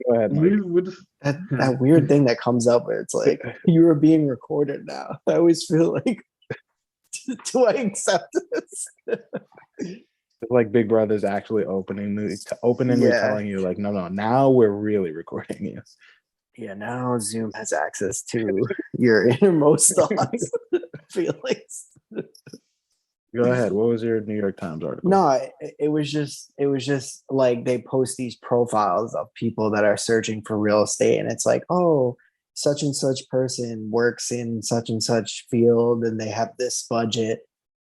Go ahead, Mike. we just That weird thing that comes up where it's like you are being recorded now. I always feel like, do I accept this? It's like Big Brother's actually openingly Yeah. telling you, like, no, now we're really recording you. Yeah, now Zoom has access to your innermost thoughts, feelings. Go ahead. What was your New York Times article? No, it was just like they post these profiles of people that are searching for real estate, and it's like, oh, such and such person works in such and such field, and they have this budget,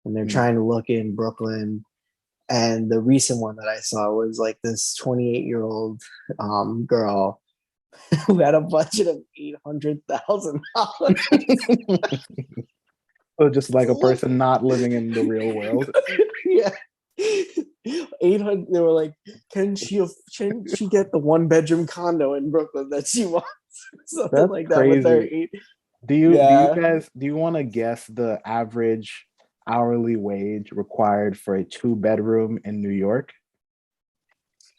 and they're trying to look in Brooklyn. And the recent one that I saw was like this 28-year-old girl who had a budget of $800,000. So just like a person not living in the real world. Yeah. 800. They were like, can she get the 1-bedroom condo in Brooklyn that she wants? Something That's like that with her crazy. eight. Do you Yeah. guys want to guess the average hourly wage required for a 2-bedroom in New York?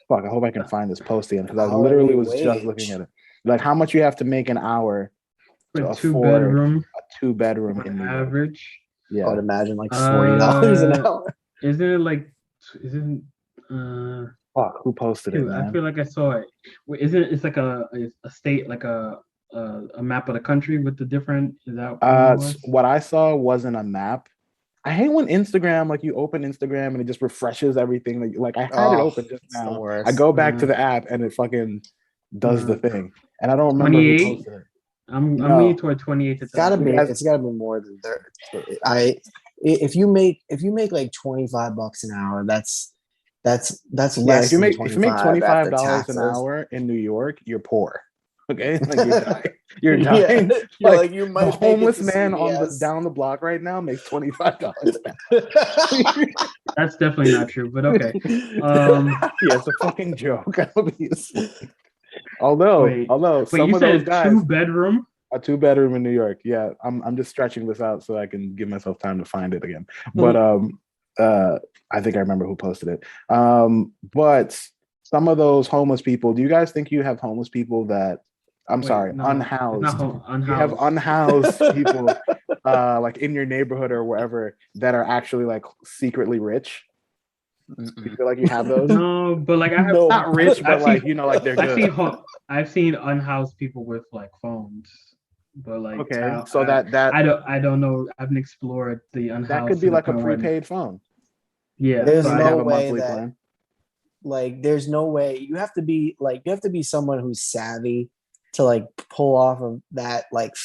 Fuck, I hope I can find this post again because I literally was just looking at it. Like how much you have to make an hour to a afford two-bedroom a 2-bedroom in New York. average. I Yeah. would imagine like $40 an hour. Isn't it like? Isn't Fuck, who posted it, dude, man? I feel like I saw it. Wait, isn't it? It's like a state, like a map of the country with the different. Is that what it was? What I saw wasn't a map. I hate when Instagram, like you open Instagram and it just refreshes everything. Like I had it open just It's the now. worst. I go back to the app and it fucking does the thing. And I don't remember who 28. posted it. I'm leaning toward 28 to It's gotta 30. be. It's gotta be more than 30. If you make like $25 an hour, that's less Yeah, if you than make 25 after $25 an taxes. hour in New York, you're poor. Okay, like you're dying. You're Yeah, dying. you're like you the might make it homeless to man on the CVS. down the block right now makes $25 an hour. That's definitely not true, but okay. Yeah, it's a fucking joke. Obviously. Although Wait, some you of those said guys, 2-bedroom? a 2-bedroom in New York. Yeah, I'm just stretching this out so I can give myself time to find it again. But I think I remember who posted it. But some of those homeless people, do you guys think you have homeless people that unhoused? Unhoused. You have unhoused people like in your neighborhood or wherever that are actually like secretly rich? You feel like you have those? No, but like I have Not rich, but like like they're good. I've seen unhoused people with like phones, but like okay, so that I don't know. I haven't explored the unhoused. That could be like a prepaid phone. Yeah, there's so no have a way monthly that plan. like there's no way you have to be someone who's savvy to like pull off of that like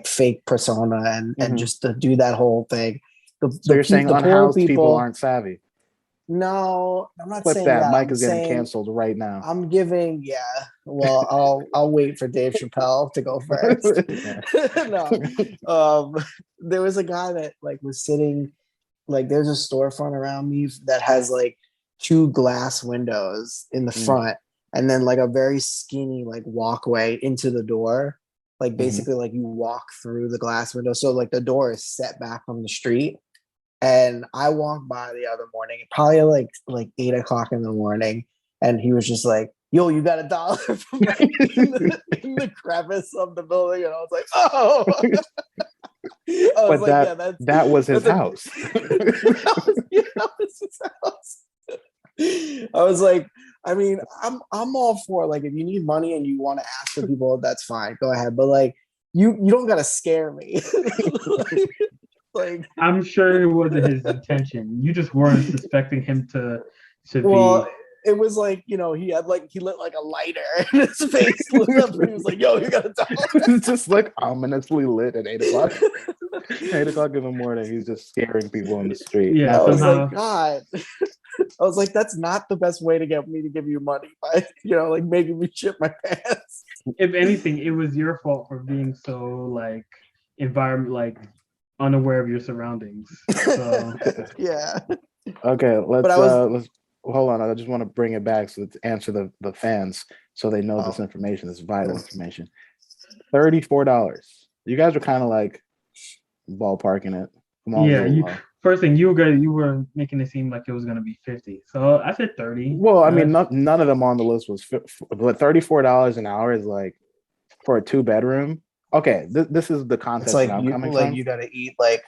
fake persona and just to do that whole thing. So you're saying unhoused people aren't savvy? No, I'm not Clip saying that. that. Mike is getting canceled right now. I'm giving, well, I'll wait for Dave Chappelle to go first. No, there was a guy that like was sitting, like there's a storefront around me that has like 2 glass windows in the front, and then like a very skinny like walkway into the door. Like basically, like you walk through the glass window, so like the door is set back from the street. And I walked by the other morning, probably like 8 o'clock in the morning, and he was just like, "Yo, you got $1 from like in the crevice of the building," and I was like, "Oh." That was his house. That was his house. I was like, I mean, I'm all for like if you need money and you want to ask for people, that's fine, go ahead. But like, you don't gotta scare me. Like, I'm sure it wasn't his intention. You just weren't suspecting him to well, be. It was like, he lit like a lighter and his face lit up and he was like, "Yo, you got $1." It's just like ominously lit at 8 o'clock. 8 o'clock in the morning, he's just scaring people on the street. Yeah, I was like, God. I was like, that's not the best way to get me to give you money by, like making me shit my pants. If anything, it was your fault for being so like unaware of your surroundings. So. Yeah. Okay, let's hold on. I just want to bring it back to answer the fans so they know this information, this vital information. $34. You guys are kind of like ballparking it. Yeah, first thing you were making it seem like it was gonna be 50. So I said 30. Well, I mean, none of them on the list was, but $34 an hour is like for a 2-bedroom. Okay, this is the It's context like that I'm coming like from. you gotta eat like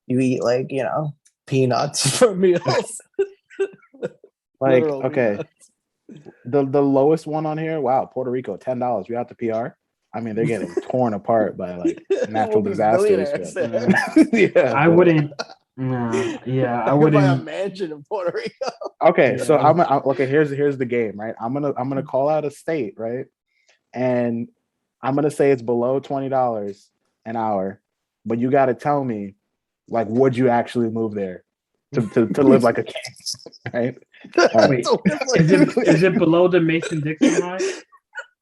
you eat like peanuts for meals. Like, Literal okay, peanuts. the lowest one on here. Wow, Puerto Rico, $10. We out to PR. I mean, they're getting torn apart by like natural We'll be disasters. millionaires But, there. yeah, I but- wouldn't. Nah, yeah, I I could buy a wouldn't. mansion in Puerto Rico. Okay, Yeah. so okay. Here's the game, right? I'm gonna call out a state, right? And I'm gonna say it's below $20 an hour, but you got to tell me, like, would you actually move there to live like a king, right? All right. Wait, is it below the Mason-Dixon line?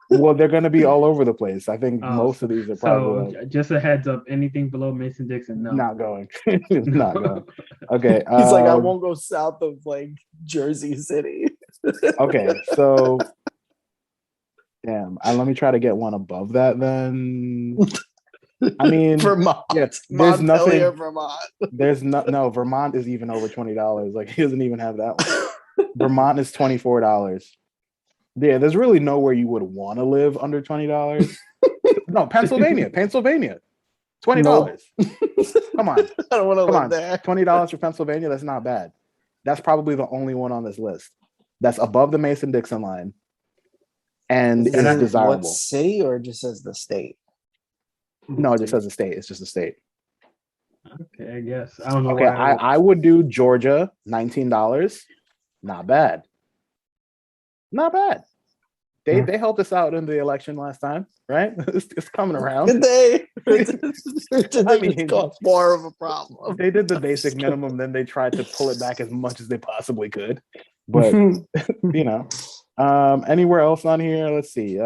Well, they're gonna be all over the place. I think Oh, most of these are probably So like, just a heads up, anything below Mason-Dixon, no. not going, not going. Okay, He's like, I won't go south of like Jersey City. okay, so damn. Let me try to get one above that then. I mean, Vermont. yeah, there's Montpelier, nothing. Vermont. There's no Vermont is even over $20. Like, he doesn't even have that one. Vermont is $24. Yeah, there's really nowhere you would want to live under $20. No, Pennsylvania, $20. Come on, I don't want to come live on, there. $20 for Pennsylvania. That's not bad. That's probably the only one on this list that's above the Mason-Dixon line and Is is it desirable. what city or just says the state? No, it just says a state. It's just a state. Okay, I guess. I don't know Okay, why. I would do Georgia, $19. Not bad. Not bad. They helped us out in the election last time, right? It's coming around. Did they? Did I they mean, cause more of a problem? They did the basic minimum, then they tried to pull it back as much as they possibly could. But anywhere else on here? Let's see.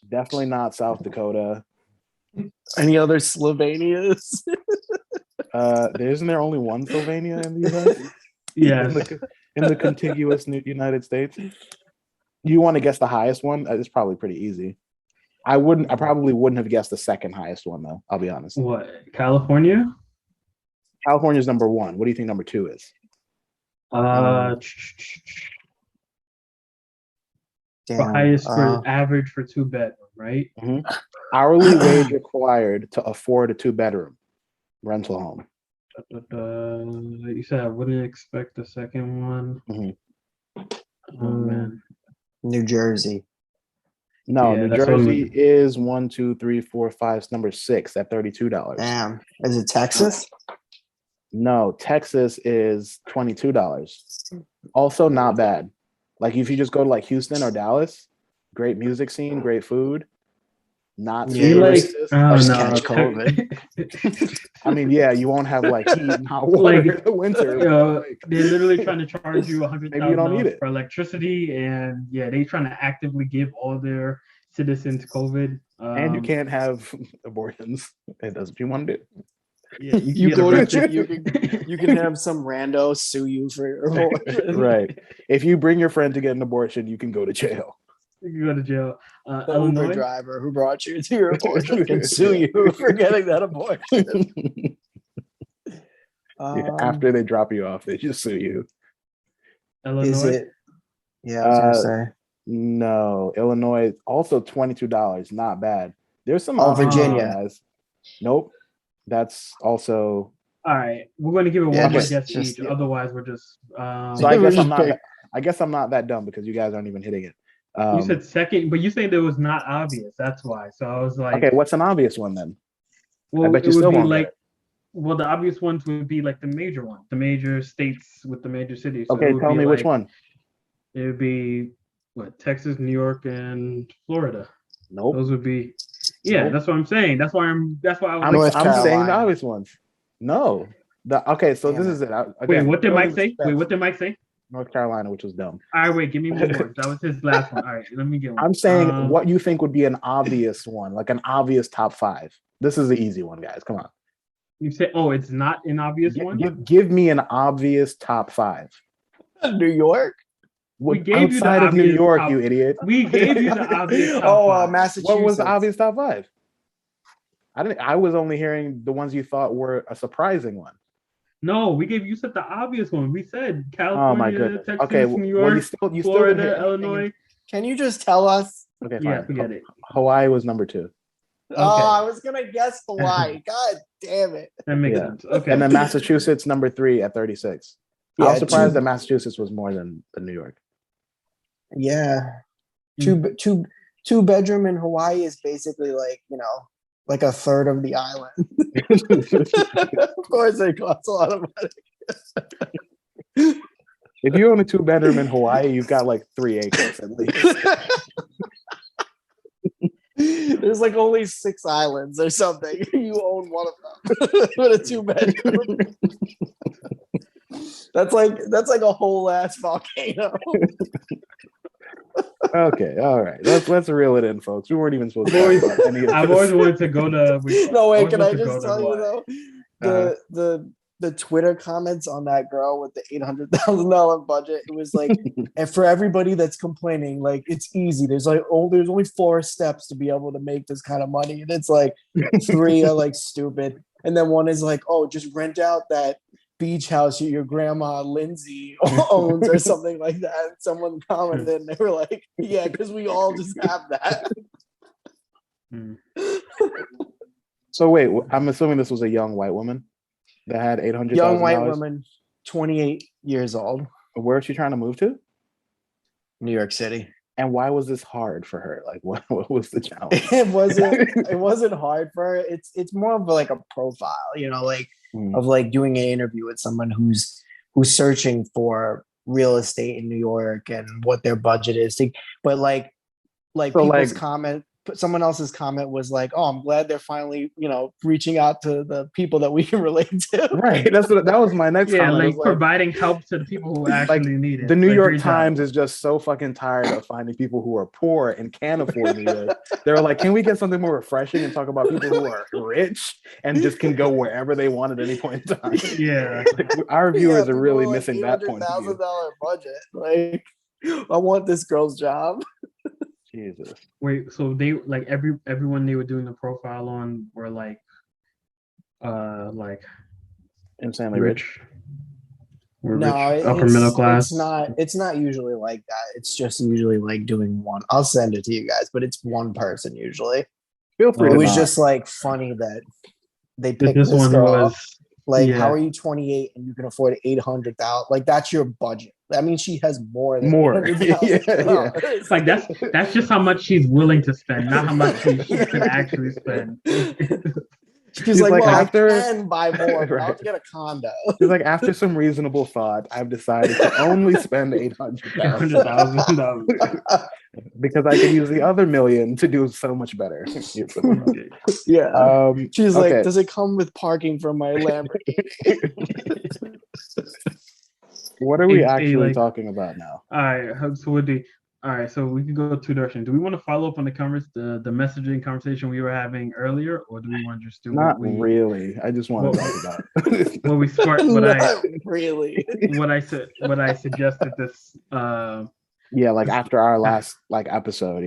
Definitely not South Dakota. Any other Slovenias? Isn't there only one Slovenia in the US? Yes. In the contiguous United States. You want to guess the highest one? It's probably pretty easy. I probably wouldn't have guessed the second highest one though. I'll be honest. What? California? California's number 1. What do you think number 2 is? Highest for average for 2-bedroom, right? Mm-hmm. Hourly wage required to afford a 2-bedroom rental home. You said I wouldn't expect the second one. Mm-hmm. Oh man, New Jersey. No, Yeah, New that's Jersey is 1, 2, 3, 4, 5, number 6 at $32. Damn. Is it Texas? No, Texas is $22. Also not bad. Like if you just go to like Houston or Dallas, great music scene, great food. Not Yeah, super like racist. Just no, catch COVID. I mean, yeah, you won't have like heat and hot water Like, in the winter. they're literally trying to charge you Maybe you don't need $100,000 it. for electricity, and yeah, they're trying to actively give all their citizens COVID. And you can't have abortions. It does what you want to do. Yeah, You get go to arrested. you can have some rando sue you for your abortion. Right. If you bring your friend to get an abortion, you can go to jail. You can go to jail. The Uber Illinois. driver who brought you to your abortion can sue you for getting that abortion. After they drop you off, they just sue you. Illinois. Is it? Yeah, I was gonna say. No, Illinois also $22. Not bad. There's some Virginia. guys. Nope. That's also. All right, we're going to give it Yeah, one more just- guess each. yeah. Otherwise, we're just. So I We're guess I'm just not. pick- I guess I'm not that dumb because you guys aren't even hitting it. You said second, but you said it was not obvious. That's why. So I was like, okay, what's an obvious one then? well, I bet it you would still be won't get like, it. well, the obvious ones would be like the major one, the major states with the major cities. So it Okay, would tell be me which like- one. It would be what, Texas, New York, and Florida. Nope. Those would be. Yeah, Nope. that's what I'm saying. That's why I was I'm, North like, I'm saying the Carolina. obvious ones. No. Okay, so Damn this is it. wait, Again, what did building Mike say? respect. Wait, what did Mike say? North Carolina, which was dumb. All right, wait, give me one more. That was his last one. All right, let me get one. I'm saying what you think would be an obvious one, like an obvious top 5. This is the easy one, guys. Come on. You say, oh, it's not an obvious one. Give me an obvious top 5. New York. We gave you the Outside of New obvious York, top- you idiot. We gave you the obvious. Top Oh, five. Massachusetts. What was the obvious top 5? I was only hearing the ones you thought were a surprising one. No, we gave you said the obvious one. We said Oh my California, goodness. Texas, Okay, New well York, you still didn't hit Florida, anything. Illinois. Can you just tell us? Okay, Yeah, fine. forget it. Hawaii was number 2. Oh, I was gonna guess Hawaii. God damn it. That makes Yeah. sense. Okay. And then Massachusetts number 3 at 36. I Yeah, was surprised that Massachusetts was more than New York. Yeah. Two bedroom in Hawaii is basically like, like a third of the island. Of course it costs a lot of money. If you own a 2-bedroom in Hawaii, you've got like 3 acres at least. There's like only 6 islands or something. You own one of them with a 2-bedroom. That's like a whole ass volcano. Okay, all right. Let's reel it in, folks. We weren't even supposed to talk about any of this. I've always wanted to go to. No, wait, always can wanted I to go just to tell you Hawaii. though? The Twitter comments on that girl with the $800,000 budget, it was like, and for everybody that's complaining, like it's easy. There's only 4 steps to be able to make this kind of money, and it's like 3 are like stupid, and then one is like, oh, just rent out that beach house your grandma Lindsay owns or something like that. And someone commented, and they were like, yeah, because we all just have that. So wait, I'm assuming this was a young white woman that had $800,000. Young white woman, 28 years old. Where is she trying to move to? New York City. And why was this hard for her? Like, what was the challenge? It wasn't hard for her. It's more of like a profile, of like doing an interview with someone who's searching for real estate in New York and what their budget is. But like people's comment, someone else's comment was like, "Oh, I'm glad they're finally, reaching out to the people that we can relate to." Right. that was my next comment. Like providing help to the people who actually need it. The New York Times is just so fucking tired of finding people who are poor and can't afford New York. They're like, can we get something more refreshing and talk about people who are rich and just can go wherever they want at any point in time? Yeah. Like, our viewers are really missing that point. $800,000 budget. Like, I want this girl's job. Jesus. Wait, so they like everyone they were doing the profile on were like insanely rich. No, rich, upper middle class. It's not usually like that. It's just usually like doing one. I'll send it to you guys, but it's one person usually. Feel free. It was just like funny that they picked this one girl. Was like, how are you 28 and you can afford 800,000? Like, that's your budget. That means she has more. Yeah. It's like that's just how much she's willing to spend, not how much she could actually spend. She's like, well, after, I can buy more, but I'll get a condo. She's like, after some reasonable thought, I've decided to only spend $800,000 because I can use the other $1 million to do so much better. Yeah. She's like, does it come with parking for my Lamborghini? What are we actually talking about now? All right, so we can go 2 directions. Do we want to follow up on the messaging conversation we were having earlier, or do we want to just do not really? I just want to talk about what we sparked. What I suggested this. Like after our last episode,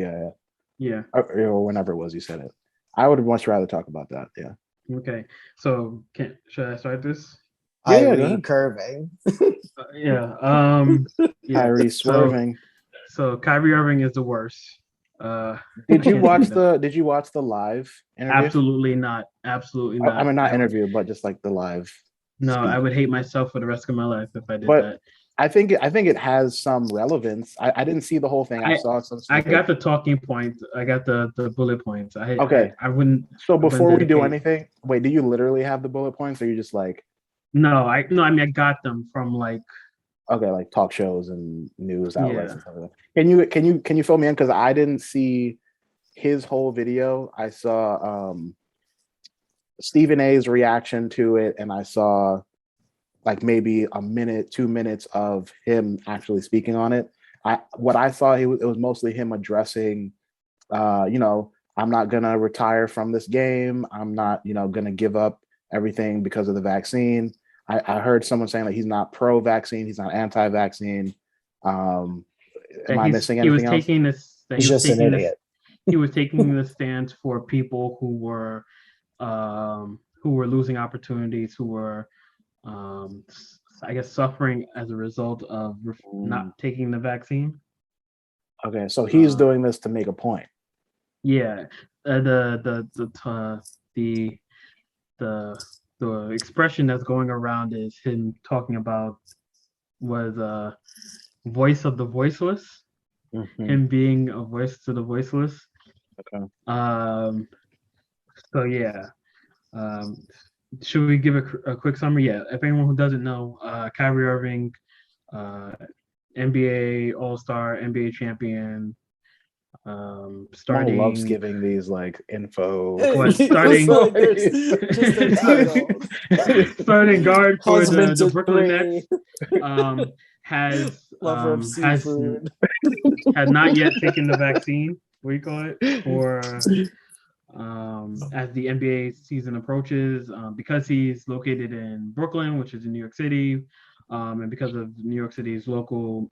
yeah, or whenever it was you said it. I would much rather talk about that. Yeah. Okay, so should I start this? Kyrie Irving. Kyrie swerving. So Kyrie Irving is the worst. Did you watch the live interview? Absolutely not. Absolutely not. I mean, not interview, but just like the live. No, speech. I would hate myself for the rest of my life if I did that. I think it has some relevance. I didn't see the whole thing. I saw some. I got the talking points. I got the bullet points. I wouldn't. So before we do anything, wait, do you literally have the bullet points, or you just like? No, I mean I got them from like. Okay, like talk shows and news outlets and stuff like that. Can you fill me in, because I didn't see his whole video. I saw Stephen A's reaction to it, and I saw like maybe a minute, 2 minutes of him actually speaking on it. What I saw, it was mostly him addressing, I'm not gonna retire from this game. I'm not, gonna give up everything because of the vaccine. I heard someone saying that he's not pro-vaccine, he's not anti-vaccine. Am I missing anything else? He's just an idiot. He was taking the stance for people who were losing opportunities, who were I guess suffering as a result of not taking the vaccine. Okay, so he's doing this to make a point. Yeah, the the expression that's going around is him talking about was voice of the voiceless, him being a voice to the voiceless. Okay. So yeah. Should we give a quick summary? Yeah. If anyone who doesn't know, Kyrie Irving, NBA All-Star, NBA champion, Starting loves starting giving these like info. starting like there's just their titles. starting guard for Husband the to Brooklyn three. Nets. Has Lover of seafood. had not yet taken the vaccine. What do you call it? For as the NBA season approaches, because he's located in Brooklyn, which is in New York City, and because of New York City's local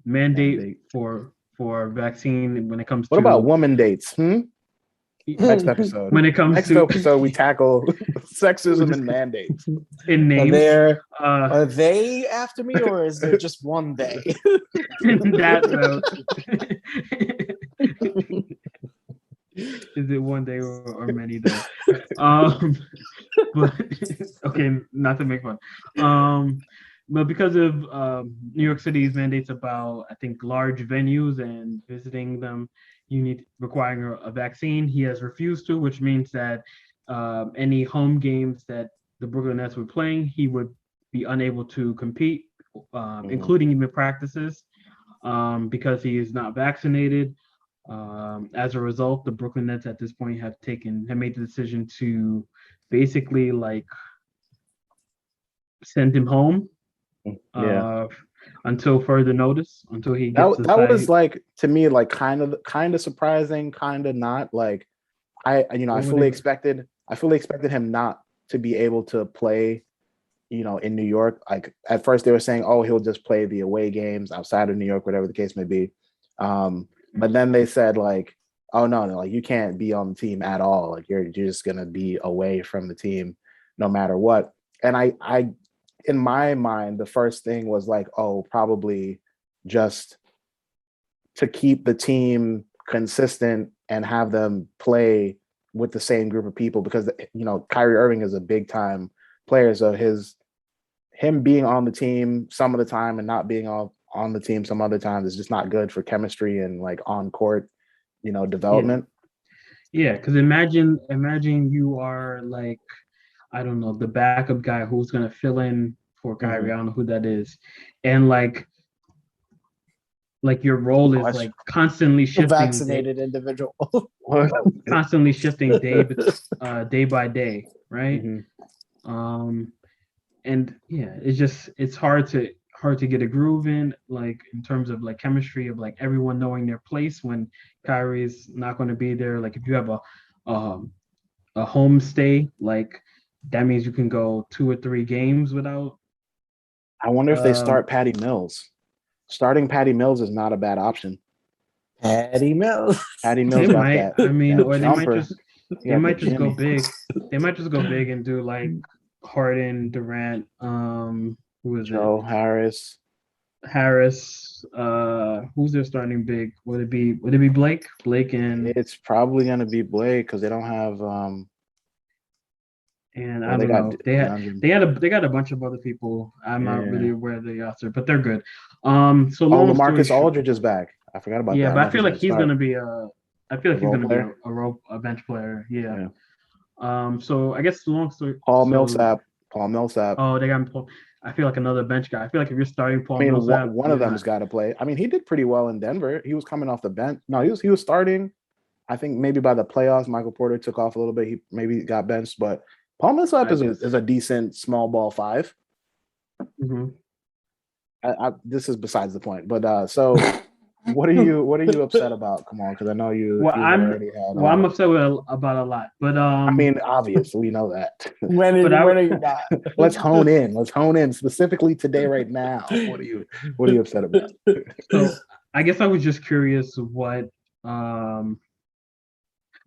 mandate for vaccine when it comes What to about woman dates? Next episode. When it comes next to episode, we tackle sexism and mandates. In names, are they after me, or is there just one they? That is it one day or many days? But okay, not to make fun. But because of New York City's mandates about, I think, large venues and visiting them, you need requiring a vaccine. He has refused to, which means that any home games that the Brooklyn Nets were playing, he would be unable to compete, including even practices, because he is not vaccinated. As a result, the Brooklyn Nets at this point have made the decision to basically like send him home. Until further notice, until he gets that was like, to me, like kind of surprising, kind of not. Like I fully expected him not to be able to play, in New York. Like at first they were saying, oh, he'll just play the away games outside of New York, whatever the case may be. But then they said like, oh no, like you can't be on the team at all. Like you're just gonna be away from the team no matter what. And I in my mind, the first thing was like, oh, probably just to keep the team consistent and have them play with the same group of people, because Kyrie Irving is a big time player, so him being on the team some of the time and not being on the team some other times is just not good for chemistry and like on court, development. Yeah, because imagine you are like, I don't know, the backup guy who's gonna fill in for Kyrie. I don't know who that is, and like your role is like constantly shifting. Vaccinated individual, constantly shifting day by day, right? And yeah, it's hard to get a groove in, like in terms of like chemistry of like everyone knowing their place when Kyrie's not going to be there. Like if you have a home stay, like that means you can go 2 or 3 games without. I wonder if they start Patty Mills. Starting Patty Mills is not a bad option. Patty Mills got that. I mean, or they might just go big. They might just go big and do like Harden, Durant, who is Joe it? Harris. Who's their starting big? Would it be Blake? And it's probably gonna be Blake because they don't have and I don't know. They got a bunch of other people. I'm not really aware of the roster, but they're good. So LaMarcus Aldridge is back. I forgot about that. Yeah, but I feel like he's gonna be a bench player. Yeah. So I guess the long story. Paul Millsap. Oh, they got Paul. I feel like another bench guy. I feel like if you're starting Paul Millsap, one of them's got to play. I mean, he did pretty well in Denver. He was coming off the bench. No, he was starting. I think maybe by the playoffs, Michael Porter took off a little bit. He maybe got benched, but Paul Millsap is a decent small ball 5. This is besides the point. But so, what are you upset about? Come on, because I know you. Well, I'm upset about a lot. But I mean, obviously, we know that. when are you not? Let's hone in specifically today, right now. What are you upset about? So, I guess I was just curious what.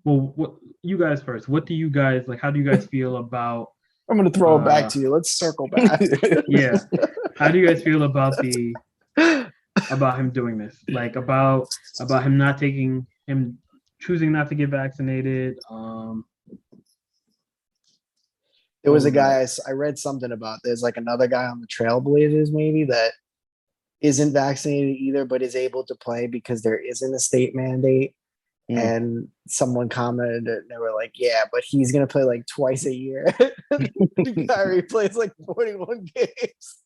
Well, what you guys first? What do you guys like? How do you guys feel about I'm gonna throw it back to you. Let's circle back. Yeah. How do you guys feel about him doing this? Like about him choosing not to get vaccinated. There was a What was guy I read something about. There's like another guy on the Trailblazers maybe that isn't vaccinated either, but is able to play because there isn't a state mandate. And someone commented and they were like, yeah, but he's gonna play like twice a year. Kyrie plays like 41 games.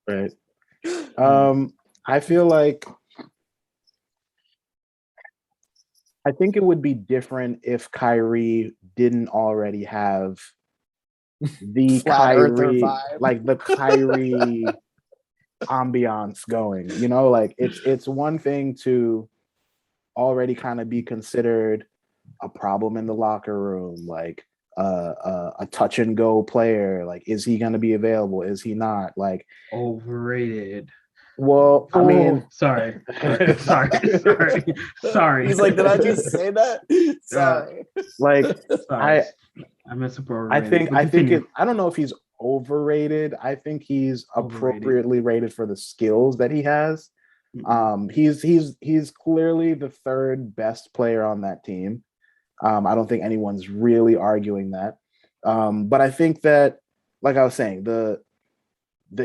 Right. I feel like I think it would be different if Kyrie didn't already have the Flat earther Kyrie, vibe. like the Kyrie ambiance going. You know, like it's one thing to already kind of be considered a problem in the locker room, like a touch and go player. Like, is he going to be available? Is he not? Like, overrated? well, I mean, sorry. He's like, did I just say that? Sorry. Like, sorry. I messed up overrated. I think I don't know if he's overrated. I think he's appropriately rated for the skills that he has. He's clearly the third best player on that team. I don't think anyone's really arguing that. But I think that, like I was saying, the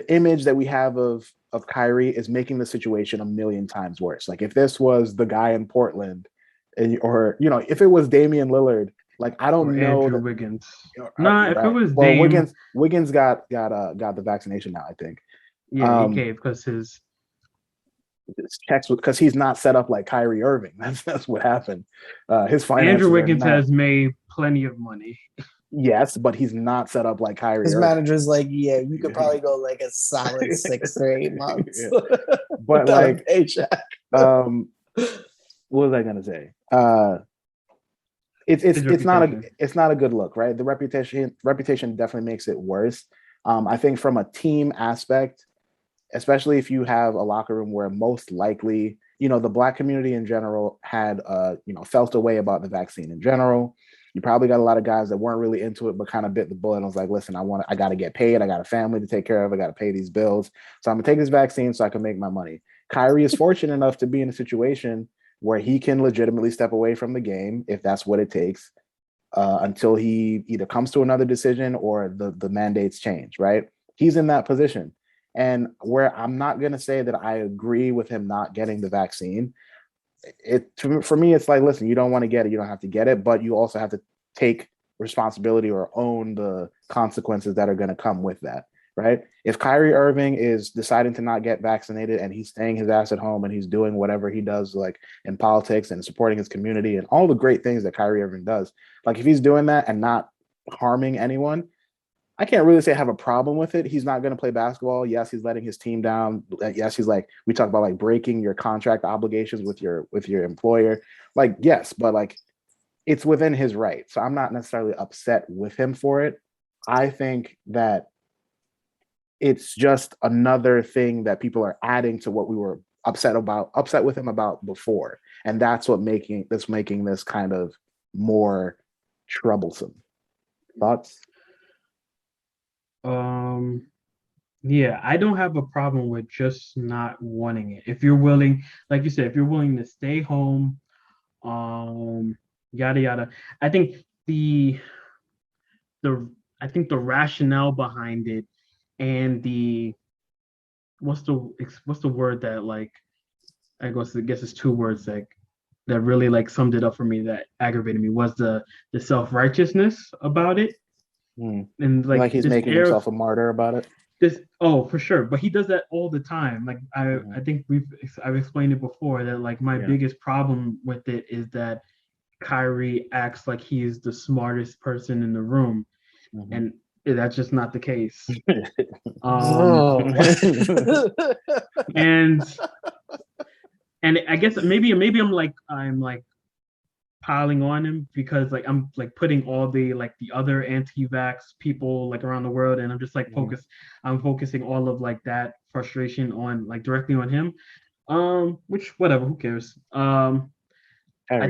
image that we have of Kyrie is making the situation a million times worse. Like if this was the guy in Portland, or if it was Damian Lillard, like I don't know Andrew Wiggins. Nah, if it was Dame, Wiggins got the vaccination now, I think. Yeah, he gave because his checks because he's not set up like Kyrie Irving. That's what happened. His finances. Andrew Wiggins has made plenty of money. Yes, but he's not set up like Kyrie. His manager's like, yeah, you could probably go like a solid 6 or 8 months. Yeah. But like, paycheck. What was I gonna say? It's not a good look, right? The reputation definitely makes it worse. I think from a team aspect, especially if you have a locker room where most likely, the Black community in general had, felt a way about the vaccine in general. You probably got a lot of guys that weren't really into it, but kind of bit the bullet and was like, listen, I got to get paid. I got a family to take care of. I got to pay these bills. So I'm going to take this vaccine so I can make my money. Kyrie is fortunate enough to be in a situation where he can legitimately step away from the game if that's what it takes, until he either comes to another decision or the mandates change, right? He's in that position. And where I'm not going to say that I agree with him not getting the vaccine, for me, it's like, listen, you don't want to get it, you don't have to get it, but you also have to take responsibility or own the consequences that are going to come with that, right? If Kyrie Irving is deciding to not get vaccinated and he's staying his ass at home and he's doing whatever he does, like in politics and supporting his community and all the great things that Kyrie Irving does, like if he's doing that and not harming anyone, I can't really say I have a problem with it. He's not going to play basketball. Yes, he's letting his team down. Yes, he's like, we talk about like breaking your contract obligations with your employer. Like, yes, but like it's within his right. So I'm not necessarily upset with him for it. I think that it's just another thing that people are adding to what we were upset with him about before. And that's what making this kind of more troublesome. Thoughts? Yeah, I don't have a problem with just not wanting it. If you're willing, like you said, if you're willing to stay home, yada yada. I think the rationale behind it and what's the word that like I guess it's 2 words that really like summed it up for me that aggravated me was the self-righteousness about it. And like he's making himself a martyr about it. For sure, but he does that all the time. Like I think I've explained it before that like my biggest problem with it is that Kyrie acts like he is the smartest person in the room, and that's just not the case. And I guess maybe I'm like piling on him because like I'm like putting all the other anti-vax people like around the world, and I'm just like I'm focusing all of like that frustration on like directly on him. Which whatever, who cares? I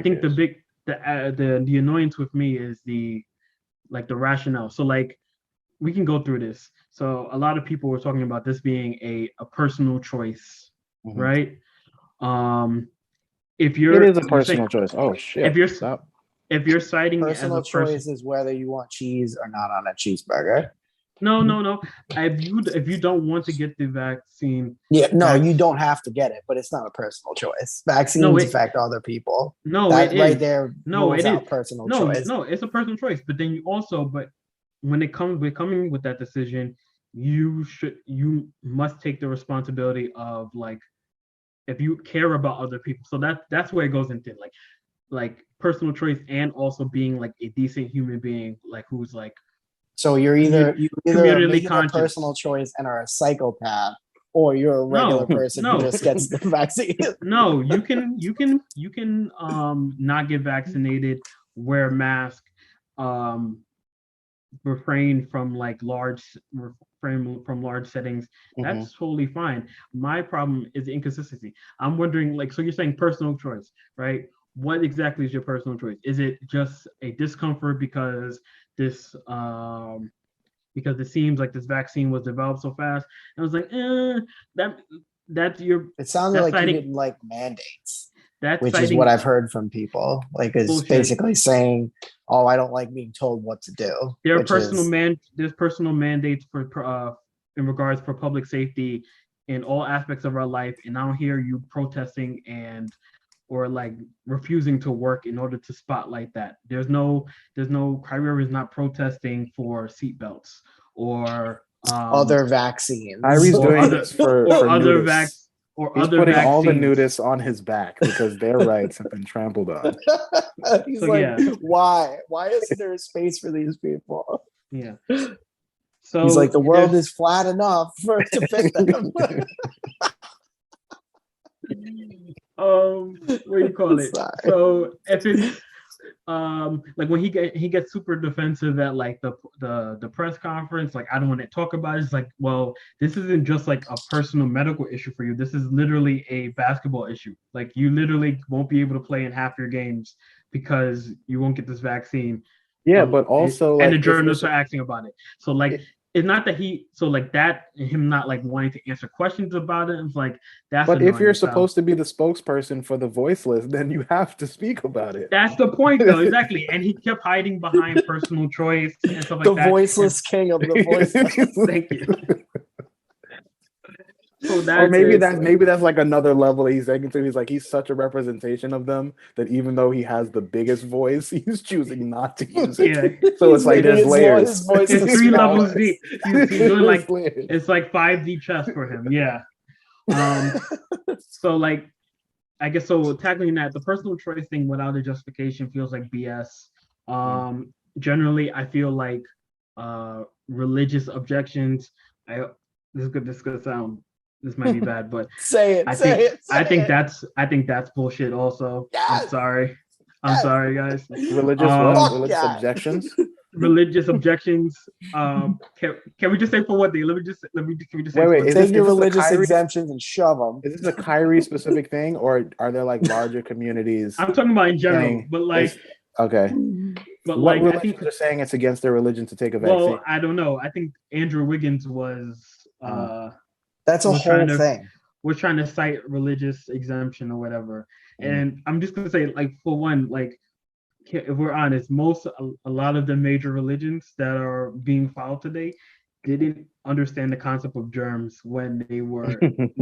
think the annoyance with me is the rationale. So like we can go through this. So a lot of people were talking about this being a personal choice, right? If you're It is a you're saying personal choice. Oh if shit! you're Stop. if you're citing as Personal a person, choice is whether you want cheese or not on a cheeseburger. no. If you don't want to get the vaccine, Yeah, no, you that's don't have to get it, but it's not a personal choice. no Vaccines it affect other people. no it That right is there no rules it is out personal no choice. no it's a personal choice. But then you also but when it comes with coming with that decision, you must take the responsibility of like if you care about other people. So that's where it goes into like personal choice and also being like a decent human being, like who's like So you're either community making a conscious. personal choice and are a psychopath, or you're a regular person who No, just gets the vaccine. no. You can not get vaccinated, wear a mask, um, refrain from large settings. That's totally fine. My problem is the inconsistency. I'm wondering, like, so you're saying personal choice, right? What exactly is your personal choice? Is it just a discomfort this because it seems like this vaccine was developed so fast? And I was like, that that's your It sounded that's like you citing didn't like mandates, that's which is what citing I've heard from people. Like, is bullshit. basically saying, "Oh, I don't like being told what to do," which is There's personal mandates for in regards for public safety in all aspects of our life, and I don't hear you protesting and or like refusing to work in order to spotlight that. There's no Kyrie Irving is not protesting for seatbelts or other vaccines. Kyrie's or doing other this for or other nudists. or He's other putting all the vaccines. nudists on his back because their rights have been trampled on. He's So, like, yeah. why? Why isn't there a space for these people? Yeah. So He's like, the world there's- is flat enough for it to fit them. what do you call it? Sorry. So if it's like when he gets super defensive at like the press conference, like I don't want to talk about it. It's like, well, this isn't just like a personal medical issue for you. This is literally a basketball issue. Like you literally won't be able to play in half your games because you won't get this vaccine. Yeah, but also and like the journalists are asking about it. So like it's not that him not like wanting to answer questions about it. It's like that's. But if you're So supposed to be the spokesperson for the voiceless, then you have to speak about it. that's the point, though, exactly. And he kept hiding behind personal choice and stuff like The that. voiceless king of the voiceless. Thank you. So or maybe that's like another level that he's taking to. He's like he's such a representation of them that even though he has the biggest voice, he's choosing not to use it. Yeah. So it's like there's layers. It's 3 levels deep. He's doing like it's like 5D chess for him. Yeah. So like I guess so tackling that, the personal choice thing without a justification feels like BS. Generally I feel like religious objections, this is gonna sound, this might be bad, but I think that's bullshit also. Yes. I'm sorry guys. Religious objections. Religious objections. Can we just say for what day? Can we just say wait, take your religious exemptions and shove them. Is this a Kyrie specific thing, or are there like larger communities? I'm talking about in general, but like okay. But what like, religions I think are saying it's against their religion to take a vaccine? Well, I don't know. I think Andrew Wiggins was that's a whole thing. We're trying to cite religious exemption or whatever. And I'm just gonna say, like, for one, like, if we're honest, a lot of the major religions that are being filed today didn't understand the concept of germs when they were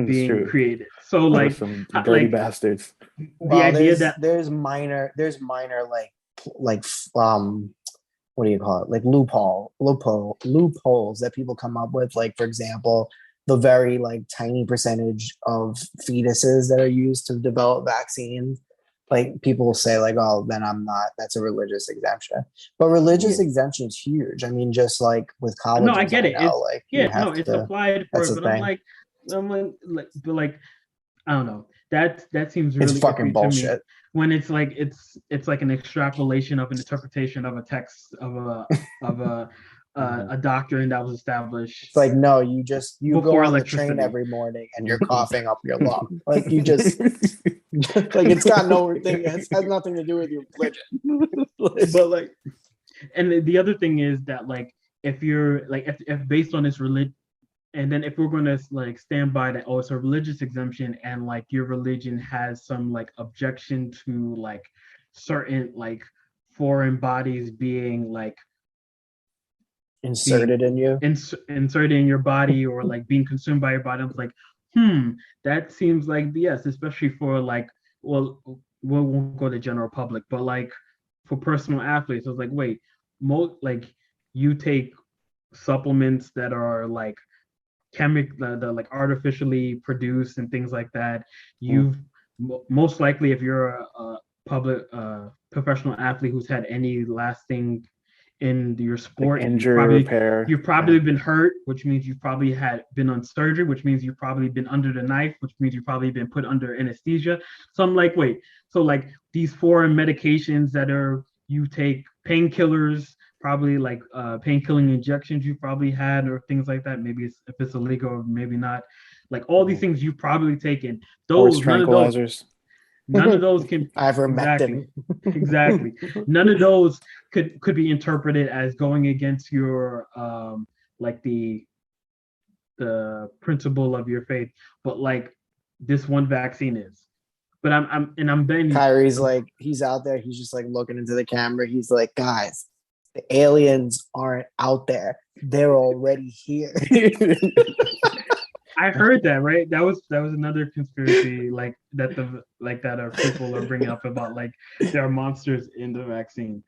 being created. So like some dirty bastards. The idea that there's minor like what do you call it? Like loopholes that people come up with. Like, for example, the very like tiny percentage of fetuses that are used to develop vaccines. Like people will say like, oh, then that's a religious exemption. But religious exemption is huge. I mean, just like with colleges. No, I get it. It's applied for it, but I'm like, I don't know. That seems really it's fucking bullshit. To me when it's like an extrapolation of an interpretation of a text of a doctrine that was established. It's like, no, you go on the train every morning and you're coughing up your lung. Like you just like it's got it has nothing to do with your religion. But like, and the other thing is that like if you're like if based on this religion, and then if we're going to like stand by that, oh, it's a religious exemption, and like your religion has some like objection to like certain like foreign bodies being like Inserted in you. inserted in your body or like being consumed by your body. I was like, that seems like BS, especially for like, well, we won't go to general public, but like for personal athletes. I was like, wait, like you take supplements that are like the like artificially produced and things like that. You've most likely, if you're a public professional athlete who's had any lasting in your sport, like injury repair. You've probably been hurt, which means you've probably had been on surgery, which means you've probably been under the knife, which means you've probably been put under anesthesia. So I'm like, wait, so like these foreign medications that are you take painkillers, probably like pain-killing injections you probably had or things like that. Maybe if it's illegal or maybe not. Like all these things you've probably taken. Those tranquilizers. None of those can ivermectin. Exactly. None of those could be interpreted as going against your like the principle of your faith. But like this one vaccine is. But I'm betting Kyrie's like, he's out there, he's just like looking into the camera. He's like, guys, the aliens aren't out there. They're already here. I heard that, right? That was another conspiracy, like that people are bringing up about like there are monsters in the vaccine.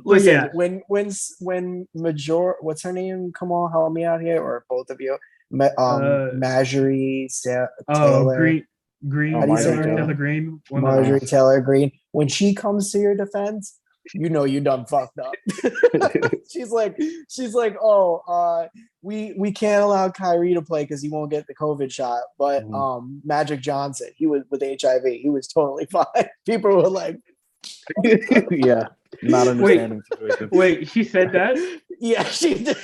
Listen, yeah. when Major, what's her name? Come on, help me out here, or both of you. Marjorie Taylor. Green. Taylor Green. Marjorie Taylor Green. When she comes to your defense, you know you done fucked up. she's like, oh, we can't allow Kyrie to play because he won't get the COVID shot. But Magic Johnson, he was with HIV, he was totally fine. People were like, yeah, not understanding situation. Wait, she said that? Yeah, she did.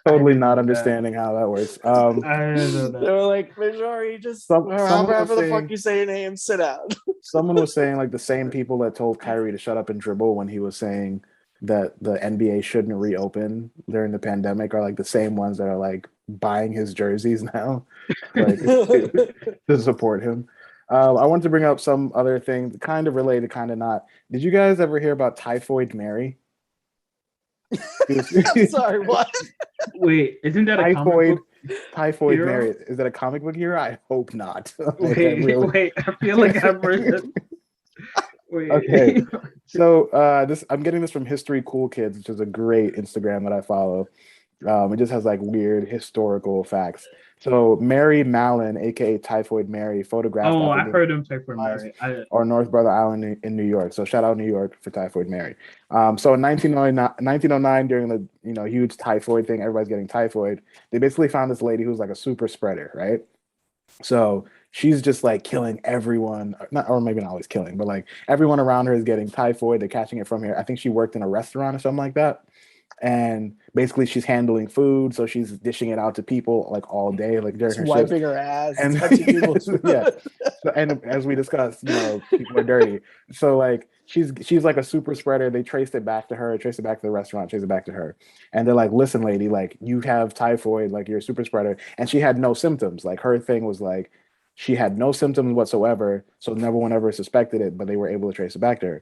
Totally not understanding how that works. I didn't know that. They were like, Majority, just however the fuck you say your name, sit down. Someone was saying like the same people that told Kyrie to shut up and dribble when he was saying that the NBA shouldn't reopen during the pandemic are like the same ones that are like buying his jerseys now, like to support him. I want to bring up some other thing, kind of related, kind of not. Did you guys ever hear about Typhoid Mary? I'm sorry, what? Wait, isn't that a comic book? Typhoid hero? Mary. Is that a comic book hero? I hope not. Wait, I feel like I've heard this. Wait. Okay. So I'm getting this from History Cool Kids, which is a great Instagram that I follow. It just has like weird historical facts. So Mary Mallon, aka Typhoid Mary, photographed. Oh, I've heard of Typhoid Mary. Or North Brother Island in New York. So shout out New York for Typhoid Mary. So in 1909, during the huge typhoid thing, everybody's getting typhoid. They basically found this lady who's like a super spreader, right? So she's just like killing everyone, or maybe not always killing, but like everyone around her is getting typhoid. They're catching it from here. I think she worked in a restaurant or something like that. And basically she's handling food, so she's dishing it out to people like all day, like during her wiping shift. her ass And yeah, and as we discussed, people are dirty. So like she's like a super spreader. They traced it back to her, traced it back to the restaurant, traced it back to her, and they're like, listen lady, like you have typhoid, like you're a super spreader. And she had no symptoms. Like her thing was like she had no symptoms whatsoever, so no one ever suspected it, but they were able to trace it back to her.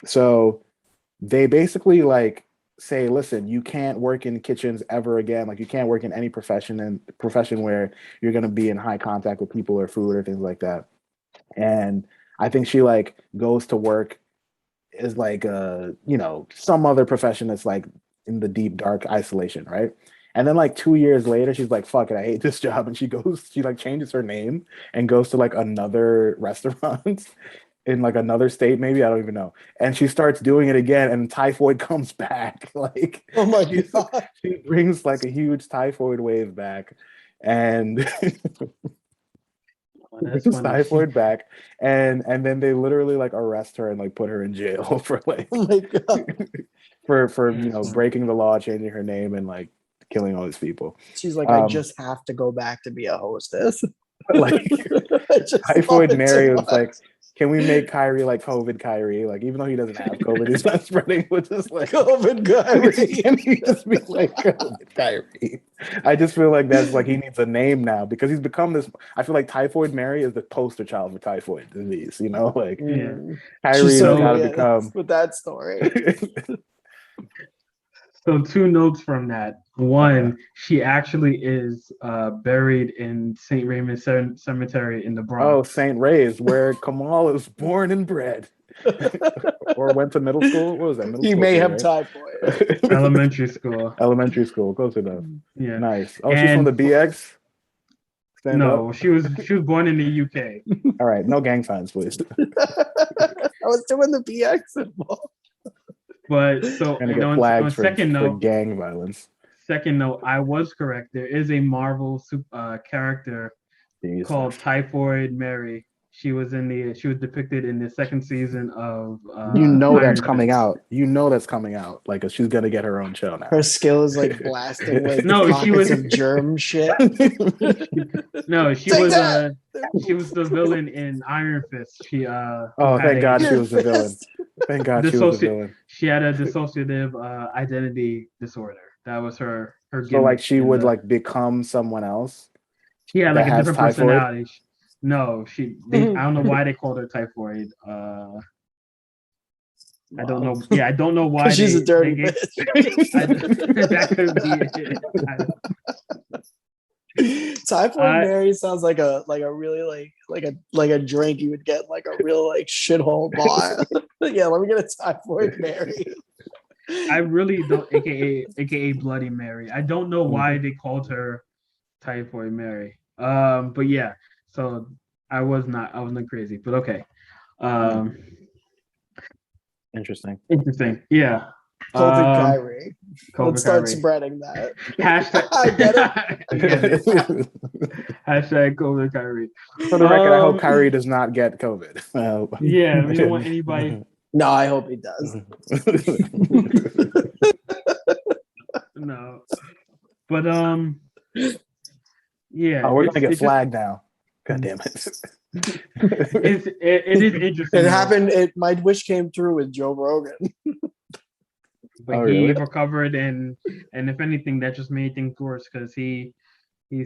So they basically like say, listen, you can't work in kitchens ever again. Like you can't work in any profession where you're going to be in high contact with people or food or things like that. And I think she like goes to work as like some other profession that's like in the deep dark isolation, right? And then like 2 years later, she's like, fuck it, I hate this job. And she like changes her name and goes to like another restaurant in like another state, maybe, I don't even know. And she starts doing it again, and typhoid comes back. Like, oh my god, she brings like a huge typhoid wave back, and brings typhoid back, and then they literally like arrest her and like put her in jail for like, oh my god, for breaking the law, changing her name, and like killing all these people. She's like, I just have to go back to be a hostess. Like Typhoid Mary was like. Can we make Kyrie like COVID Kyrie? Like, even though he doesn't have COVID, he's not spreading, which is like COVID Kyrie. Can he just be like COVID Kyrie? I just feel like that's like he needs a name now because he's become this. I feel like Typhoid Mary is the poster child for typhoid disease. You know, like Kyrie's got to become with that story. So 2 notes from that. One, she actually is buried in St. Raymond Cemetery in the Bronx. Oh, St. Ray's, where Kamal is born and bred. Or went to middle school. What was that? He may have typhoid. Elementary school. Elementary school, close enough. Yeah. Nice. Oh, she's from the BX? No, she was born in the UK. All right, no gang signs, please. I was doing the BX involved. But so on second note, for gang violence. Second note, I was correct. There is a Marvel character called Typhoid Mary. She was depicted in the second season of that's coming out. You know that's coming out. Like she's gonna get her own show now. Her skill is like blasting like she was of germ shit. No, she was the villain in Iron Fist. Thank God she was the villain. Thank God she was the villain. She had a dissociative identity disorder. That was her So like she would like become someone else. She had like a different personality. No, I don't know why they called her Typhoid. I don't know. Yeah, I don't know why. She's a dirty bitch. That could be it. Typhoid Mary sounds like a really like a drink you would get like a real like shithole bar. Yeah, let me get a Typhoid Mary. I really don't, aka Bloody Mary. I don't know why they called her Typhoid Mary. But yeah. So I wasn't crazy, but okay. Interesting. Yeah. COVID Kyrie. Let's start spreading that. Hashtag. I get it. Hashtag COVID Kyrie. For the record, I hope Kyrie does not get COVID. Yeah, we don't want anybody. No, I hope he does. No, but yeah. We're gonna get flagged now. God damn it. It is interesting. It happened. My wish came true with Joe Rogan. But he recovered, and if anything, that just made things worse because he's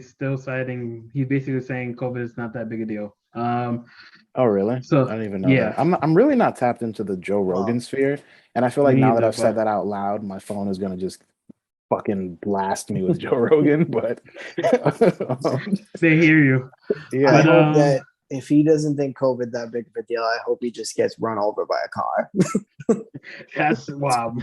still citing. He's basically saying COVID is not that big a deal. Oh really? So I don't even know. Yeah, that. I'm really not tapped into the Joe Rogan sphere, and I feel like now that I've said that out loud, my phone is gonna just fucking blast me with Joe Rogan. But they hear you. Yeah, I hope that if he doesn't think COVID that big of a deal, I hope he just gets run over by a car. That's wow.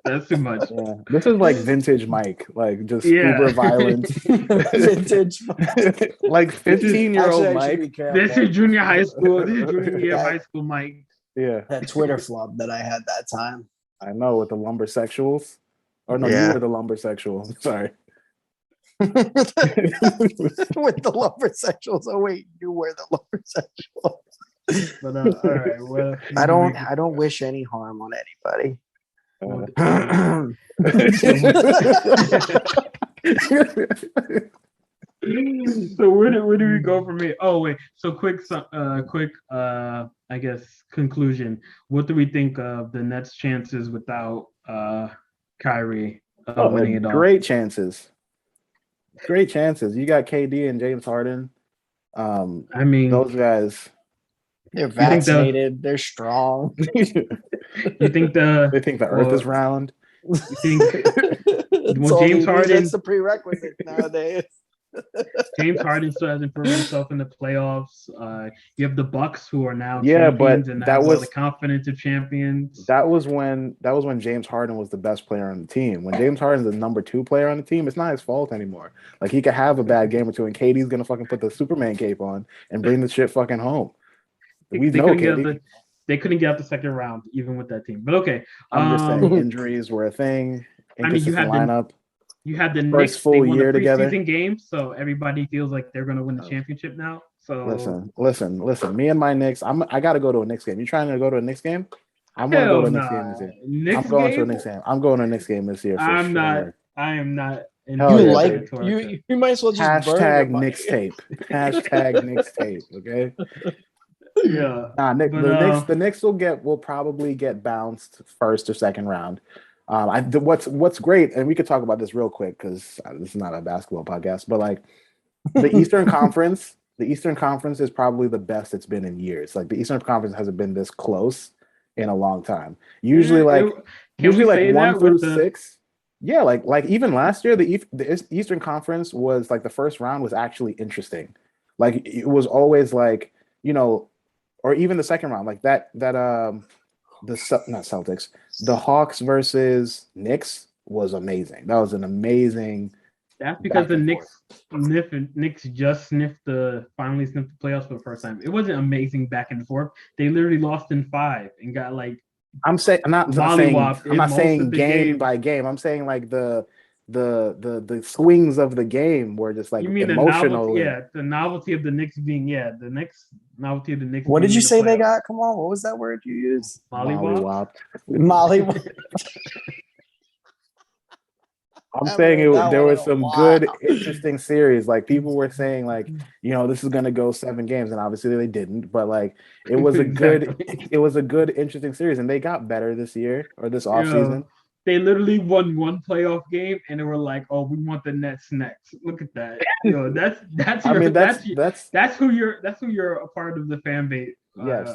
That's too much. Yeah. This is like vintage Mike, like just uber violent. Vintage Mike. Like 15-year-old Mike. This is junior high school. This is junior year high school Mike. Yeah. That Twitter flub that I had that time. I know, with the lumbersexuals. Or no, you were the lumbersexual. Sorry. With the lumbersexuals. Oh wait, you were the lumbersexual. But all right. Well, I don't wish any harm on anybody. So where do we go from here? Oh wait. So quick. I guess conclusion. What do we think of the Nets' chances without Kyrie winning it all? Great chances. Great chances. You got KD and James Harden. I mean, those guys. They're vaccinated. They're strong. You think they think the Earth is round? You think James Harden? That's the prerequisite nowadays. James Harden still hasn't proven himself in the playoffs. You have the Bucks, who are now champions, and that was the confidence of champions. That was when James Harden was the best player on the team. When James Harden's the number 2 player on the team, it's not his fault anymore. Like he could have a bad game or two, and KD's gonna fucking put the Superman cape on and bring the shit fucking home. They couldn't get out the second round even with that team. But okay, I'm just saying injuries were a thing. I mean, you had lineup. You had the first Knicks full year together. Preseason game, so everybody feels like they're going to win the championship now. So listen. Me and my Knicks. I got to go to a Knicks game. You trying to go to a Knicks game? I'm going to go to a Knicks game this year. I'm going to a Knicks game. I'm going to a Knicks game this year. I am not. You might as well just hashtag Knicks tape. Hashtag Knicks tape. Okay. Yeah. Nah, But the Knicks will probably get bounced first or second round. What's great, and we could talk about this real quick because this is not a basketball podcast, but like the Eastern Conference is probably the best it's been in years. Like the Eastern Conference hasn't been this close in a long time. Usually, can we say one that through with the six. Yeah, like even last year, the Eastern Conference was like the first round was actually interesting. Like it was always like or even the second round, like not Celtics, the Hawks versus Knicks was amazing. That was an amazing that's because back the and forth. Knicks just finally sniffed the playoffs for the first time. It wasn't amazing back and forth. They literally lost in 5 and got like mollywopped I'm in not most of saying the game games. by game. I'm saying like the swings of the game were just like You mean the novelty? emotional and Yeah, the novelty of the Knicks being the next novelty of the Knicks What being did you in the say they playoffs. got? Come on, what was that word you used? Mollywopped. mollywopped. Molly. I'm I haven't saying heard that there one in was a some while. good, interesting series. Like people were saying, like this is gonna go 7 games, and obviously they didn't. But like Exactly. it was a good, interesting series, and they got better this year or this off Yeah. season. They literally won one playoff game and they were like, "Oh, we want the Nets next." Look at that. That's I your mean, that's who you're a part of the fan base. yes,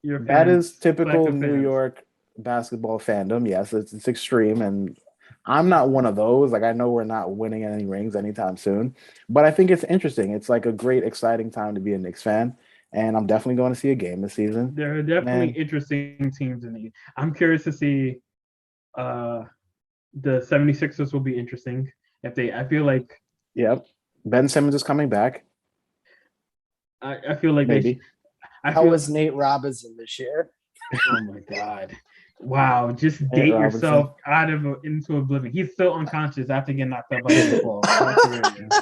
Your that fans, is typical collective New fans. York basketball fandom. Yes, it's extreme, and I'm not one of those. Like I know we're not winning any rings anytime soon, but I think it's interesting. It's like a great, exciting time to be a Knicks fan, and I'm definitely going to see a game this season. There are definitely And interesting teams in the East. I'm curious to see uh the 76ers will be interesting. If they I feel like yep, Ben Simmons is coming back. I feel like Maybe. I How feel was Nate Robinson this year? oh my god. Wow, just Nate date Robinson. yourself into oblivion. He's still unconscious after getting knocked out by the ball. That's hilarious.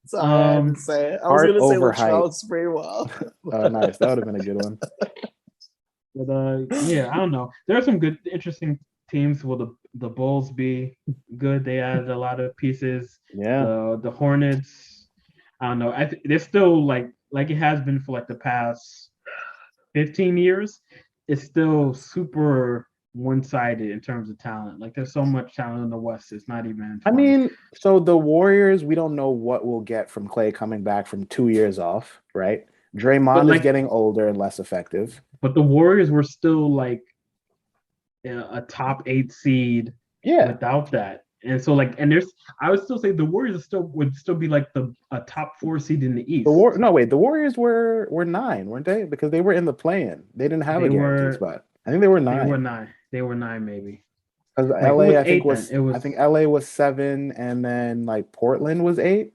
Sorry, I had to say it. I was Art gonna say overhyped. Latrell Sprewell. Oh, nice. That would have been a good one. But yeah, I don't know. There are some good, interesting teams. Will the Bulls be good? They added a lot of pieces. Yeah. The Hornets. I don't know. they're still like it has been for like the past 15 years. It's still super one-sided in terms of talent. Like there's so much talent in the West. It's not even I funny. mean, so the Warriors, we don't know what we'll get from Clay coming back from 2 years off, right? But Draymond is like, getting older and less effective. but the Warriors were still like a top 8 seed Yeah. without that. And so and I would still say the Warriors would still be like a top 4 seed in the East. The Warriors were 9, weren't they? Because they were in the play-in. They didn't have a guaranteed spot. I think they were 9. They were 9. They were 9 maybe. Because Wait, who was LA, 8 then? It was I think LA was 7, and then like Portland was 8.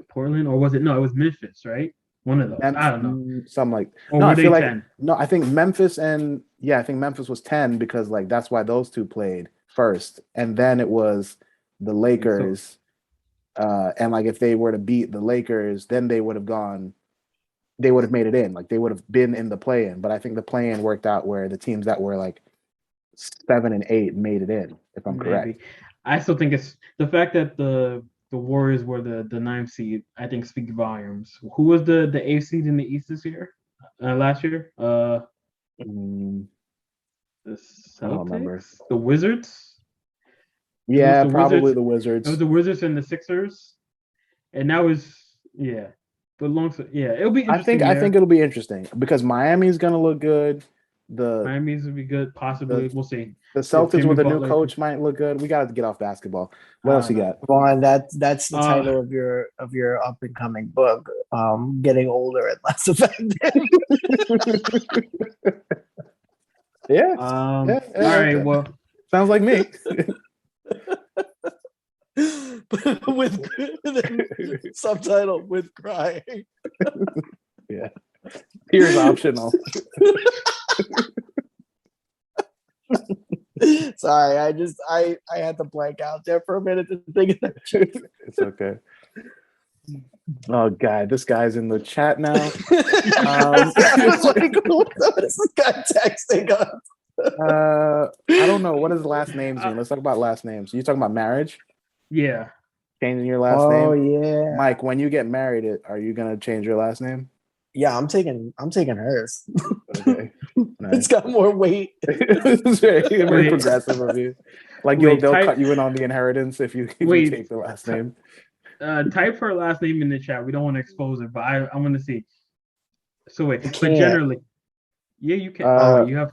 Portland, or was it? No, it was Memphis, right? One of those. I don't know. Something like Or no, were I they feel like 10? no, I think Memphis I think Memphis was 10 because like that's why those two played first, and then it was the Lakers, and like if they were to beat the Lakers, then they would have made it in, like they would have been in the play-in. But I think the play-in worked out where the teams that were like 7 and 8 made it in, if I'm correct. I still think it's the fact that the Warriors were the 9th seed. I think speaks volumes. Who was the 8th seed in the East this year? Last year? The I don't remember. Celtics, the Wizards. Yeah, probably Wizards. the Wizards. It was the Wizards and the Sixers, and that was yeah. But it'll be interesting. I think it'll be interesting because Miami's gonna look good. Miami's would be good, possibly. We'll see. The Celtics with a new coach might look good. We got to get off basketball. What else you got? Vaughn, that's the title of your up and coming book. Getting older and less effective. Yeah. All right. Well, sounds like me. with subtitle with crying. Yeah. Tears optional. Sorry, I had to blank out there for a minute to think of that. It's okay. Oh God, this guy's in the chat now. What is this guy texting us? I don't know what his last name's mean. Let's talk about last names. You talking about marriage? Yeah. Changing your last name? Oh yeah. Mike, when you get married, are you gonna change your last name? Yeah, I'm taking hers. Okay. It's got more weight. It's very Wait. progressive of you. Like Wait, they'll type- cut you in on the inheritance if you Wait. take the last name. Type her last name in the chat. We don't want to expose her, but I want to see. So wait, I but can't. generally, yeah, you can. You have.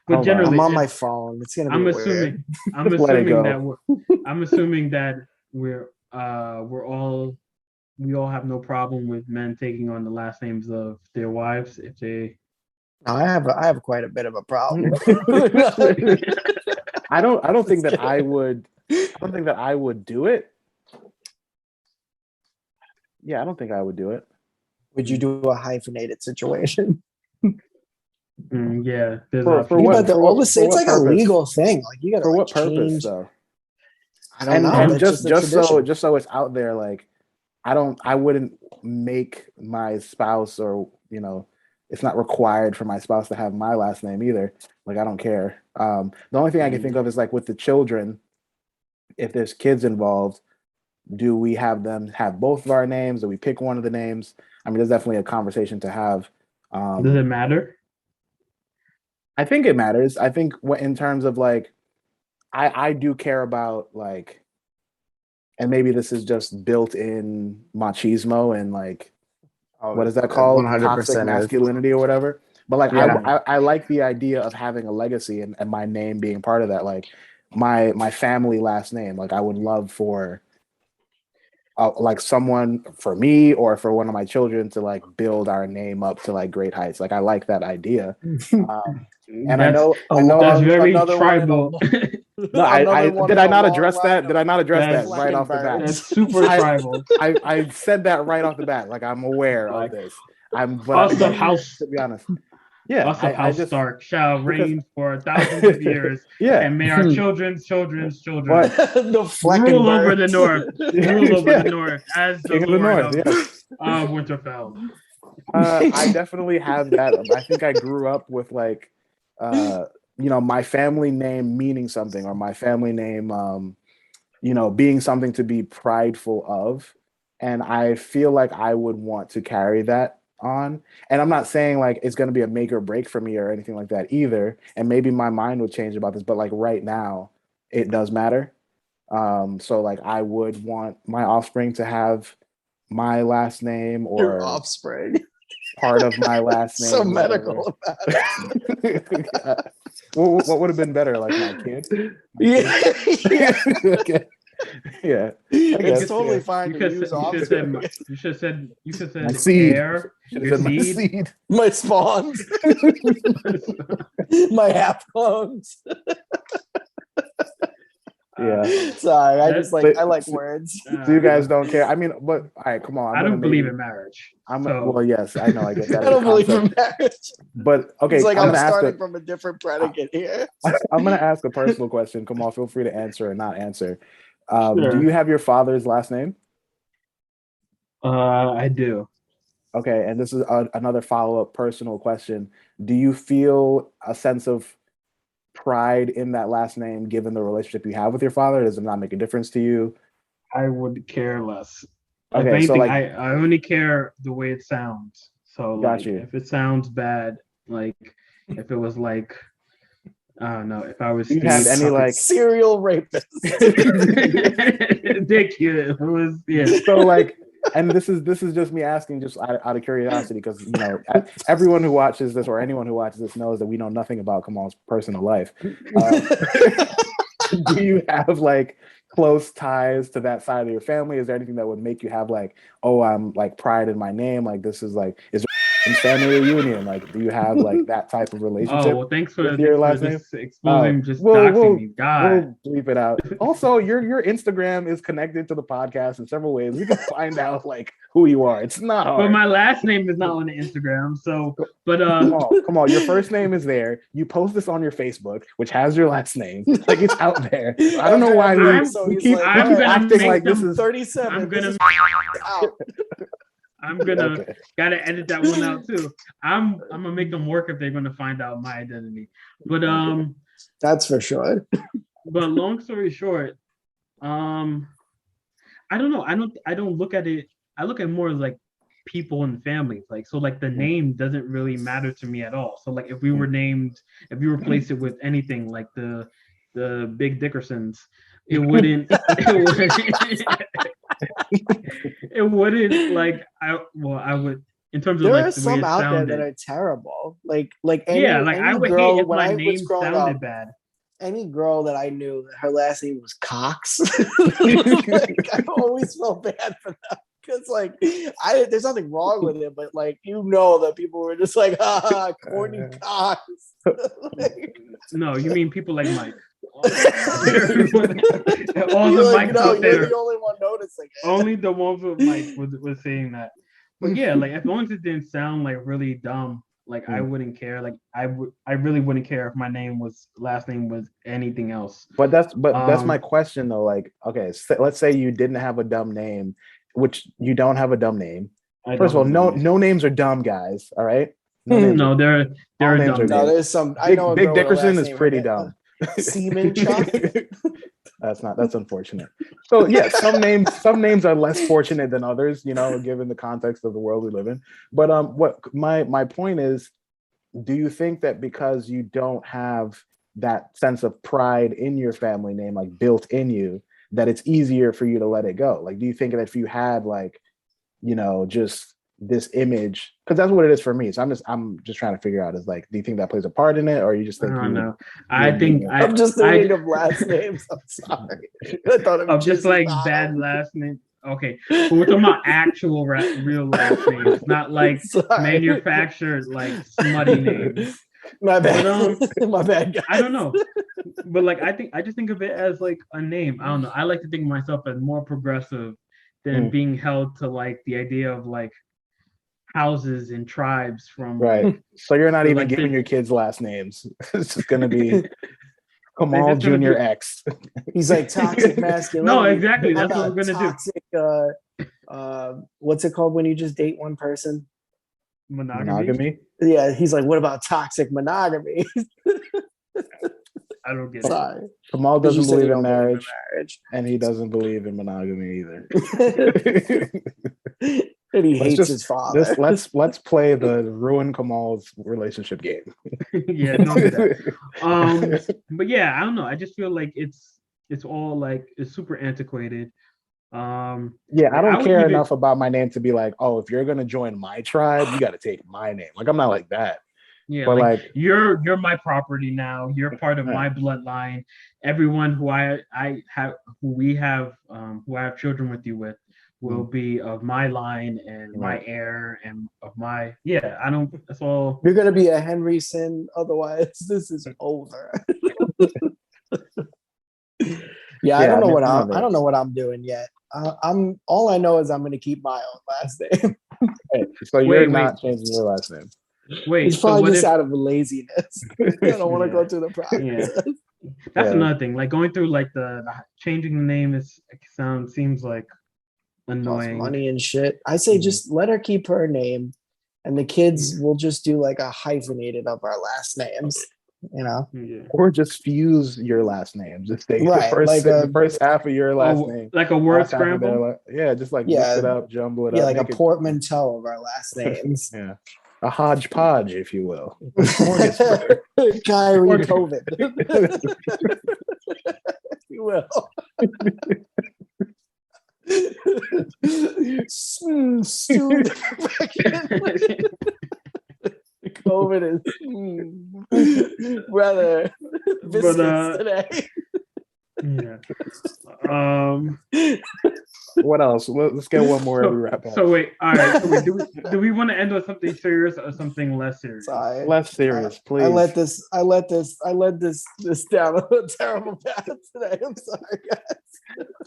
But hold on. generally, I'm on my phone. It's gonna be I'm weird. assuming. I'm Just let it assuming go. that I'm assuming that we all have no problem with men taking on the last names of their wives if they. No, I have quite a bit of a problem. I don't think that I would. I don't think that I would do it. Yeah, I don't think I would do it. Would you do a hyphenated situation? Yeah, there's For options. what- But the for what- oldest, for it's what like purpose? a legal thing. Like you gotta For like, what purpose change. though? I don't And know. and That's just a just tradition. so it's out there, like I wouldn't make my spouse, or it's not required for my spouse to have my last name either. Like I don't care. The only thing I can think of is like with the children, if there's kids involved, do we have them have both of our names? Do we pick one of the names? I mean, there's definitely a conversation to have. Does it matter? I think it matters. I think in terms of like, I do care about like, and maybe this is just built in machismo and like, what is that called? 100% Toxic is. masculinity or whatever. But like, Yeah. I like the idea of having a legacy and my name being part of that. Like my family last name. Like I would love for like someone, for me or for one of my children, to like build our name up to like great heights. Like I like that idea. And I know that's very another one in a tribal. No, Another one did in I a not long address line that? Did I not address that That's- right off the bat? That's super I- tribal. I said that right off the bat. Like I'm aware of Like, this. But Us of House, to be honest, yeah, us of I House just Stark shall because- reign for thousands of years, yeah. and may our children's children But the rule over the Fleckenbergs. North, rule over Yeah. the North as the King of the Lord North, yes. of Winterfell. I definitely have that. I think I grew up with like, my family name meaning something, or my family name, being something to be prideful of. And I feel like I would want to carry that on. And I'm not saying like it's going to be a make or break for me or anything like that either. And maybe my mind will change about this, but like right now, it does matter. So like I would want my offspring to have my last name Your or offspring. part of my last name. So whatever. medical about it. What would have been better, like my kid? Yeah. Okay. Yeah. I guess, It's totally yeah. fine You to could use say, offspring. you should said My seed. heir, Should've your said my seed. seed. My spawns. My half clones. Yeah. Sorry, I That's- just like I like words. So you guys don't care. I mean, but all right, come on. I don't believe in marriage. Well, yes, I know. I get that. I don't as a believe concept. in marriage. But okay, It's like I'm I'm gonna ask starting from a different predicate here. I'm gonna ask a personal question. Come on, feel free to answer or not answer. Sure. Do you have your father's last name? I do. Okay, and this is another follow-up personal question. Do you feel a sense of pride in that last name given the relationship you have with your father? Does it not make a difference to you? I would care less. Okay, If anything, so like, I only care the way it sounds. So Got like, you. if it sounds bad, like if it was like, I don't know, if I was do you have Steve- any like Serial rapist. Thank you. It was so like, and this is just me asking just out of curiosity, because everyone who watches this or anyone who watches this knows that we know nothing about Kamal's personal life. Do you have like close ties to that side of your family? Is there anything that would make you have like, oh, I'm like pride in my name? Like this is like, is there family reunion? Like, do you have like that type of relationship? Oh, well, thanks for with your last just exposing, just we'll doxing me. God. We'll bleep it out. Also, your Instagram is connected to the podcast in several ways. We can find out like who you are. It's not hard. But my last name is not on the Instagram. So, but Come on. Your first name is there. You post this on your Facebook, which has your last name. Like it's out there. I don't know why we keep acting like this is 37. I'm gonna out. I'm gonna Okay. gotta edit that one out too. I'm gonna make them work if they're gonna find out my identity. But That's for sure. but long story short, I don't know. I don't look at it. I look at it more like people and families. Like, so like the name doesn't really matter to me at all. So like if we were named, if you replace it with anything like the Big Dickersons, it wouldn't it wouldn't like I would in terms of There like are the way some it out there sounded. that are terrible. Like any, Yeah, like I any would girl hate if when my I was name growing sounded up, bad. any girl that I knew, her last name was Cox. Like, I always felt bad for them because, like, there's nothing wrong with it, but like, that people were just like, Courtney Cox. Like, No, you mean people like Mike. All you're the like, Mikes out there. you're the only one noticing it. Only the ones with Mike was saying that. But yeah, like as long as it didn't sound like really dumb, like I wouldn't care. Like I really wouldn't care if my last name was anything else. But that's my question though. Like, okay, let's say you didn't have a dumb name, which you don't have a dumb name. First of all, no names are dumb, guys. All right. No, they're names dumb. are No, there's some. I know Big a girl with a Dickerson last is name pretty like dumb. Seaman Chuck. That's unfortunate. So yeah, some names are less fortunate than others, given the context of the world we live in. But what my point is, do you think that because you don't have that sense of pride in your family name, like built in you, that it's easier for you to let it go? Like, do you think that if you had like, just this image, because that's what it is for me. So I'm just trying to figure out is like, do you think that plays a part in it, or you just think I don't know. I'm just thinking of last names. I'm sorry. I thought it was just like bad last name. Okay, but we're talking about actual real last names, not like manufactured like smutty names. My bad. But, my bad, guys. I don't know, but like I just think of it as like a name. I don't know. I like to think of myself as more progressive than being held to like the idea of like houses and tribes from right. So you're not even like giving your kids last names. It's just gonna be Kamal Junior X. He's like toxic masculinity. No, exactly. That's what we're gonna toxic, what's it called when you just date one person? Monogamy. Yeah, he's like, what about toxic monogamy? I don't get Sorry. it. Kamal doesn't believe in marriage, and he doesn't believe in monogamy either. And he hates his father. Let's play the ruin Kamal's relationship game. Yeah, don't do that. But yeah, I don't know. I just feel like it's all like it's super antiquated. Yeah, I don't care enough about my name to be like, oh, if you're gonna join my tribe, you got to take my name. Like, I'm not like that. Yeah, but like you're my property now. You're part of my bloodline. Everyone who I have, who I have children with you with, will be of my line and my heir and of my I don't. That's all. You're gonna be a Henry Sin, otherwise this is over. I don't know I don't know what I'm doing yet. I'm all I know is I'm gonna keep my own last name. So you're not changing your last name. Wait, it's probably just out of laziness. I don't want to go through the process. Yeah. That's another thing. Like going through like the changing the name seems like annoying. Money and shit. I say just let her keep her name, and the kids will just do like a hyphenated of our last names. Or just fuse your last names. Just take the first half of your last name, like a word scramble. Just like mix it up, jumble it up. Yeah, like a portmanteau of our last names. A hodgepodge, if you will. Kyrie COVID. If you will. Stewed COVID is rather viscous today. What else? Let's get one more. We wrap up. So wait, all right. So wait, do we want to end with something serious or something less serious? Sorry. Less serious, please. I led this down a terrible path today. I'm sorry, guys.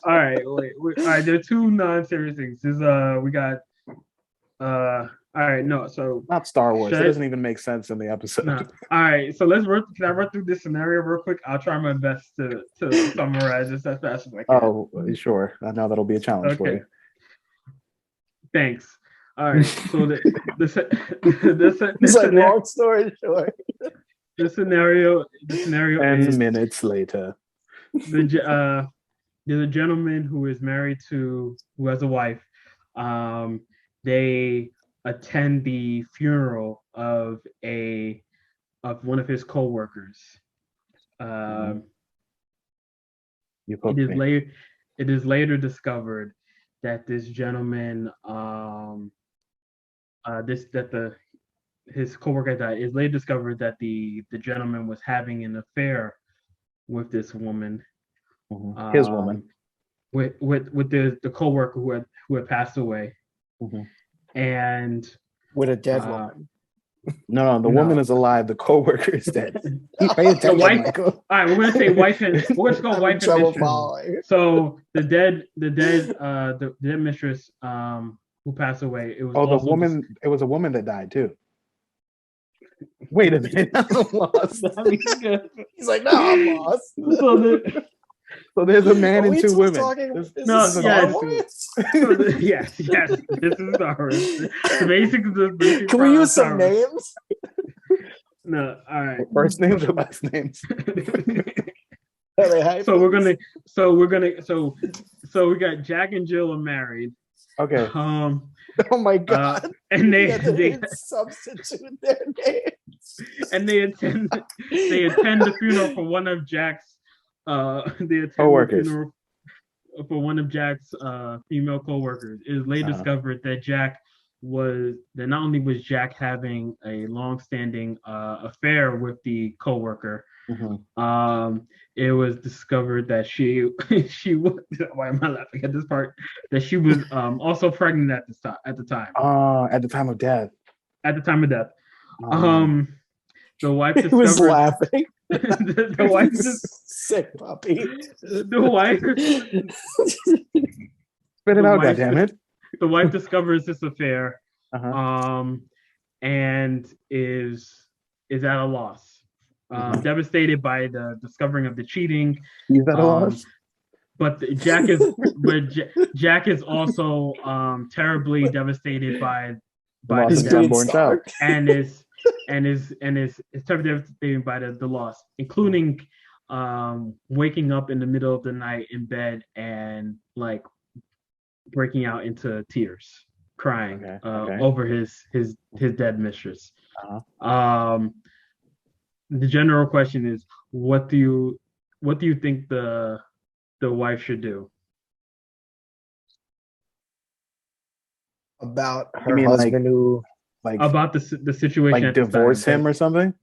All right, wait. All right, there are two non-serious things. We got all right, no, so not Star Wars. It doesn't even make sense in the episode. No. All right, so can I run through this scenario real quick? I'll try my best to summarize this as fast as I can. Oh, sure. I know that'll be a challenge for you. Thanks. All right, so this like long story short. The scenario 10 minutes later. There's a gentleman who is married who has a wife. they attend the funeral of one of his coworkers. You It poked is me. later it is later discovered that this gentleman this that the his coworker died. It's later discovered that the gentleman was having an affair with this woman. His woman. With the coworker who had passed away. And with a dead uh, woman. No, the woman is alive. The coworker is dead. Pay attention, the wife. Michael. All right, we're gonna say wife and we're gonna call wife and mistress. Following. So the dead mistress who passed away. It was the woman. It was a woman that died too. Wait a minute, I'm lost. He's like, no, I'm lost. So there's a man and two women. Yes, this is Star Wars. Basically, can we use some names? No, all right. First names or last names? So we got Jack and Jill are married. Okay. Oh my god! And they substitute their names. And they attend the funeral for one of Jack's coworkers. For one of Jack's female coworkers. It was later discovered that not only was Jack having a long-standing affair with the coworker, it was discovered that she why am I laughing at this part? That she was also pregnant at the time. At the time of death. At the time of death. The wife discovered. He was laughing. the wife sick puppy. The wife. Spit it out, goddammit. The wife discovers this affair, and is at a loss, devastated by the discovering of the cheating. He's at a loss. But Jack is also terribly devastated by the unborn child, and is terribly devastated by the loss, including waking up in the middle of the night in bed and like breaking out into tears, crying over his dead mistress. The general question is, what do you think the wife should do about her husband who about the situation, like divorce him or something?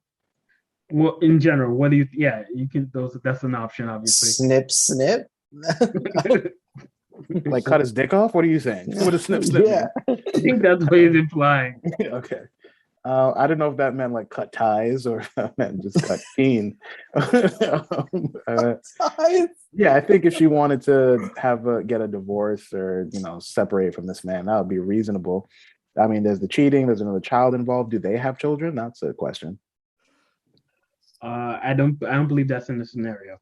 Well, in general, what do you? Yeah, you can. That's an option, obviously. Snip. Like cut his dick off? What are you saying? What a snip? Yeah, I think that's what he's implying. Okay. I don't know if that meant like cut ties or if that meant just cut teen. Yeah, I think if she wanted to get a divorce or separate from this man, that would be reasonable. I mean, there's the cheating. There's another child involved. Do they have children? That's a question. I don't believe that's in the scenario.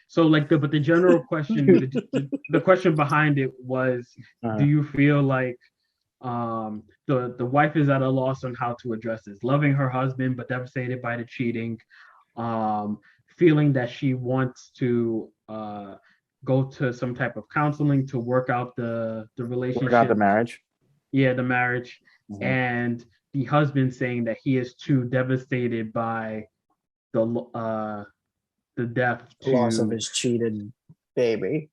So but the general question, the question behind it was, do you feel like the wife is at a loss on how to address this, loving her husband but devastated by the cheating, feeling that she wants to go to some type of counseling to work out the relationship, work out the marriage. Yeah, the marriage, and the husband saying that he is too devastated by the loss of his cheated baby,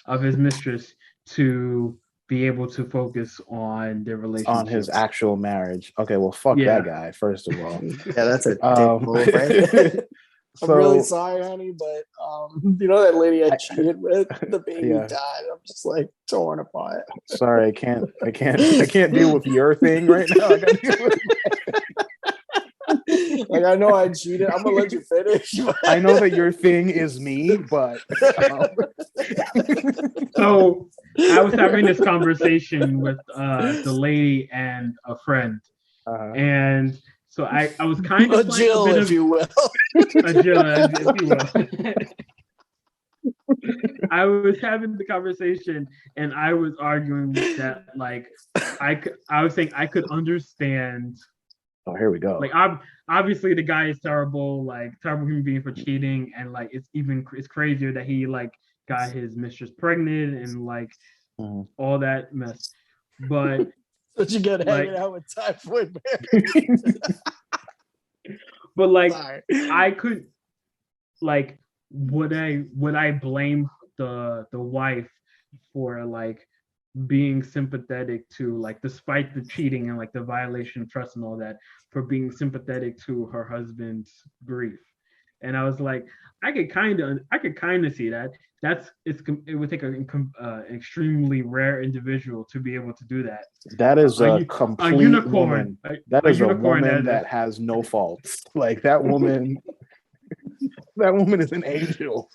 of his mistress, to be able to focus on their relationship, on his actual marriage. Okay, well, fuck that guy. First of all, yeah, that's a dick move, right? I'm really sorry, honey, but that lady I cheated with, the baby died. I'm just like torn apart. Sorry, I can't deal with your thing right now. I gotta deal with like, I know I cheated. I'm gonna let you finish. I know that your thing is me, but so I was having this conversation with the lady and a friend, and so I was kind of a Jill, if you will. A Jill, if you will. I was having the conversation, and I was arguing that, like, I was saying I could understand. Oh, here we go. Like, obviously the guy is terrible, like terrible human being for cheating, and like it's crazier that he like got his mistress pregnant, and like all that mess. But But you get like, hanging out with Typhoid Mary. but like, Sorry. I could, like, would I blame the wife for like being sympathetic to, like, despite the cheating and like the violation of trust and all that, for being sympathetic to her husband's grief? And I was like, I could kind of see that. It would take an extremely rare individual to be able to do that. That is a complete unicorn. woman. That is a unicorn woman that has no faults. Like that woman, that woman is an angel.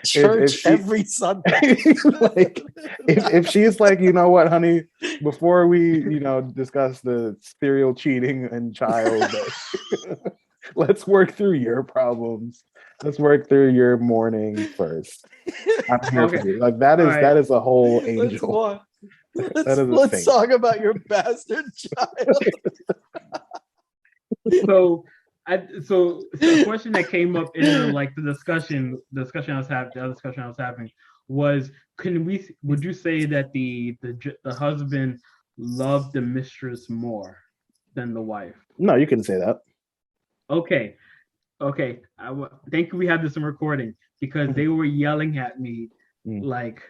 Church every Sunday. Like if she's like, you know what, honey, before we, discuss the serial cheating and child, let's work through your problems. Let's work through your mourning first. I'm here for you. Like that is a whole angel. Let's talk about your bastard child. So a question that came up in like the discussion I was having was, would you say that the husband loved the mistress more than the wife? No, you couldn't say that. Okay. Thank you. We have this in recording because they were yelling at me like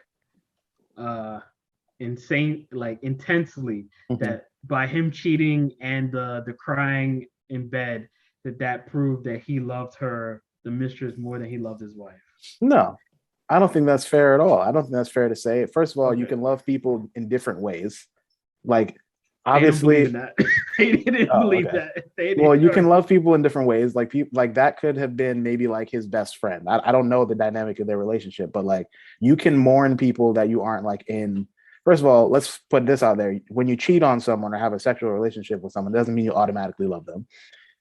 insane, like intensely, that by him cheating and the crying in bed, that proved that he loved the mistress, more than he loved his wife. No, I don't think that's fair at all. I don't think that's fair to say. First of all, you can love people in different ways. Like, obviously, they didn't believe that. Well, you can love people in different ways. Like people, like that could have been maybe like his best friend. I don't know the dynamic of their relationship, but like you can mourn people that you aren't like in. First of all, let's put this out there. When you cheat on someone or have a sexual relationship with someone, it doesn't mean you automatically love them.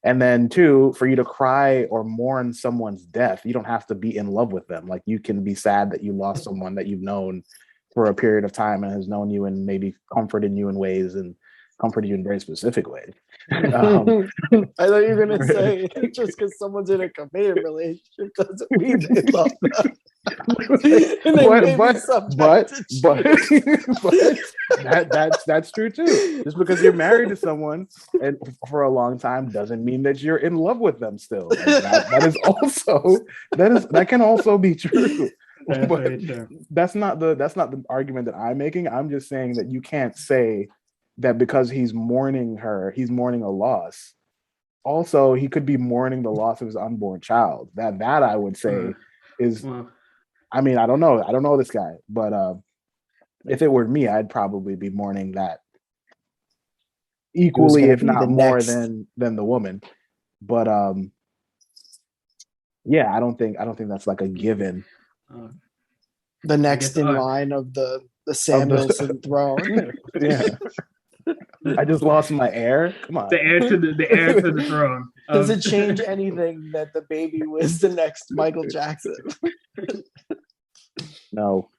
And then two, for you to cry or mourn someone's death, you don't have to be in love with them. Like you can be sad that you lost someone that you've known for a period of time and has known you and maybe comforted you in ways and comforted you in very specific ways. I thought you were gonna say just because someone's in a committed relationship doesn't mean they love them. That's true too. Just because you're married to someone and for a long time doesn't mean that you're in love with them still. That can also be true. That's not the argument that I'm making. I'm just saying that you can't say that because he's mourning her, he's mourning a loss. Also, he could be mourning the loss of his unborn child. That I would say is. I mean, I don't know this guy, but if it were me, I'd probably be mourning that equally, if not more than the woman. But yeah, I don't think that's like a given. The next in line of the Samuelson throne. Yeah. I just lost my heir. Come on. The heir to the throne. Does it change anything that the baby was the next Michael Jackson? No.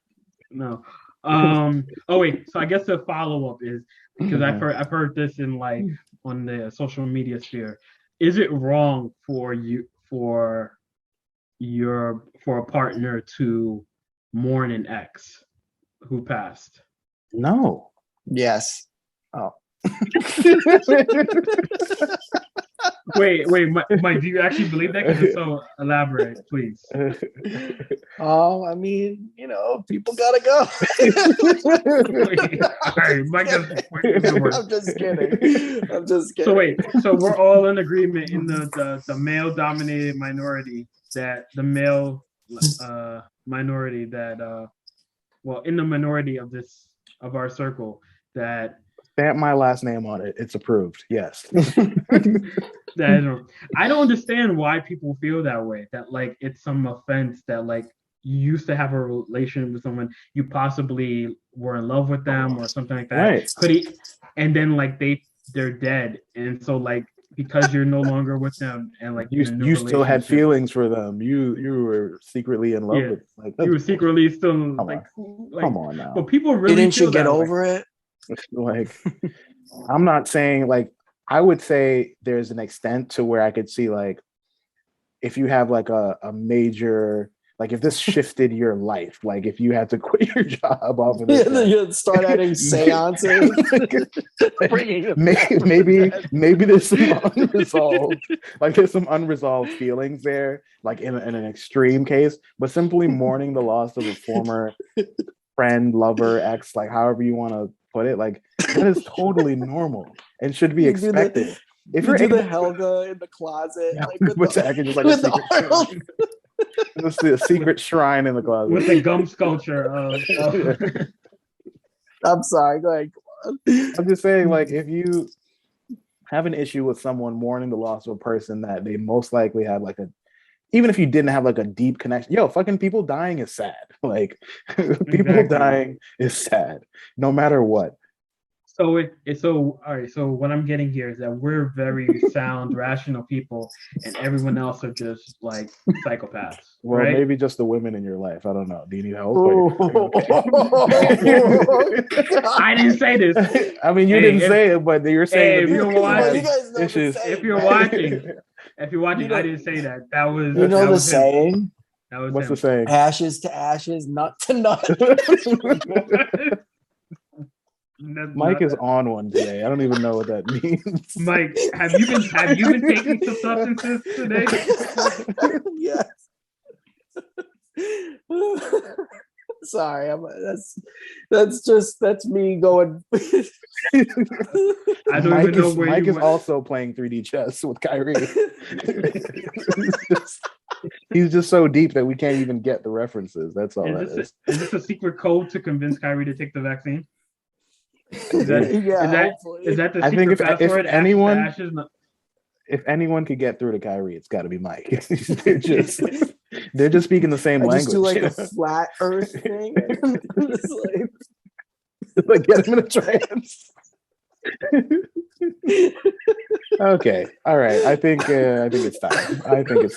Oh wait. So I guess the follow up is, because I've heard this in like on the social media sphere. Is it wrong for a partner to mourn an ex who passed? No. Yes. Oh. Wait, Mike, do you actually believe that? Because if so, elaborate, please. Oh, I mean, people gotta go. All right, Mike, I'm just kidding. So wait, so we're all in agreement in the male-dominated minority that the male minority that in the minority of our circle that. Stamp my last name on it. It's approved. Yes. I don't understand why people feel that way. That like it's some offense that like you used to have a relation with someone, you possibly were in love with them or something like that. Right. And then like they're dead, and so like because you're no longer with them and like you still had feelings for them. You were secretly in love with. Like you were secretly still come on now. But people really didn't you get over it? Like, I'm not saying like, I would say there's an extent to where I could see like if you have like a major, like if this shifted your life, like if you had to quit your job off of this, You start adding seances. maybe there's some unresolved, like there's some unresolved feelings there, like in an extreme case, but simply mourning the loss of a former friend, lover, ex, like however you want to put it, like that is totally normal and should be expected. If you're able the Helga in the closet, yeah, like with just like a secret, just a secret shrine in the closet with the gum sculpture. I'm sorry. Go ahead. I'm just saying, like, if you have an issue with someone mourning the loss of a person that they most likely had, like even if you didn't have like a deep connection, fucking people dying is sad. Like, people dying is sad, no matter what. So all right. So what I'm getting here is that we're very sound, rational people, and everyone else are just like psychopaths. Well, right? maybe just the women in your life. I don't know. Do you need help? I didn't say this. I mean, you didn't say it, but you're saying if you're watching, if you're watching, I didn't say that. That was the saying. That was What's him. the saying? Ashes to ashes, nut to nut. Mike is on one today. I don't even know what that means. Mike, have you been taking some substances today? Yes. Sorry, that's me going. I don't even know where Mike is went. also playing 3D chess with Kyrie. He's just so deep that we can't even get the references. That's all. Is this a secret code to convince Kyrie to take the vaccine? Is that the I think secret password? If anyone could get through to Kyrie, it's got to be Mike. they're just speaking the same language. Just do like a flat Earth thing. Like get him in a trance. Okay, all right. I think it's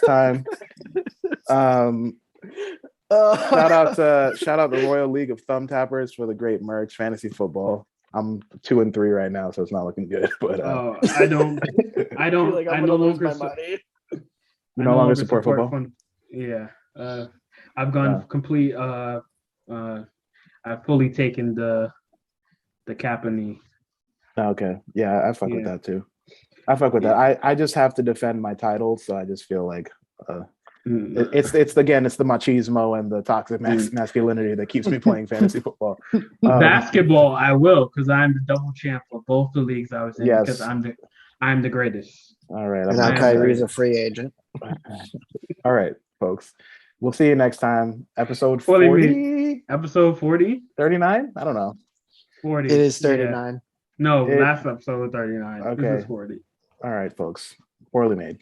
time. Shout out the Royal League of Thumb Tappers for the great merch, fantasy football. I'm 2-3 right now, so it's not looking good. But I don't. I no longer money. You no longer support football. Yeah, I've gone complete. I've fully taken the Kaepernick. Okay, yeah, I fuck with that too. I fuck with that. I just have to defend my title, so I just feel like it's the machismo and the toxic masculinity that keeps me playing fantasy football. Basketball, I will, because I'm the double champ for both the leagues I was in. Yes. Because I'm the greatest. All right. And now Kyrie's a free agent. All right, folks. We'll see you next time. Episode 40? Episode 40? 39? I don't know. 40. It is 39. Yeah. No, last episode was 39. Okay. This is 40. All right, folks. Poorly made.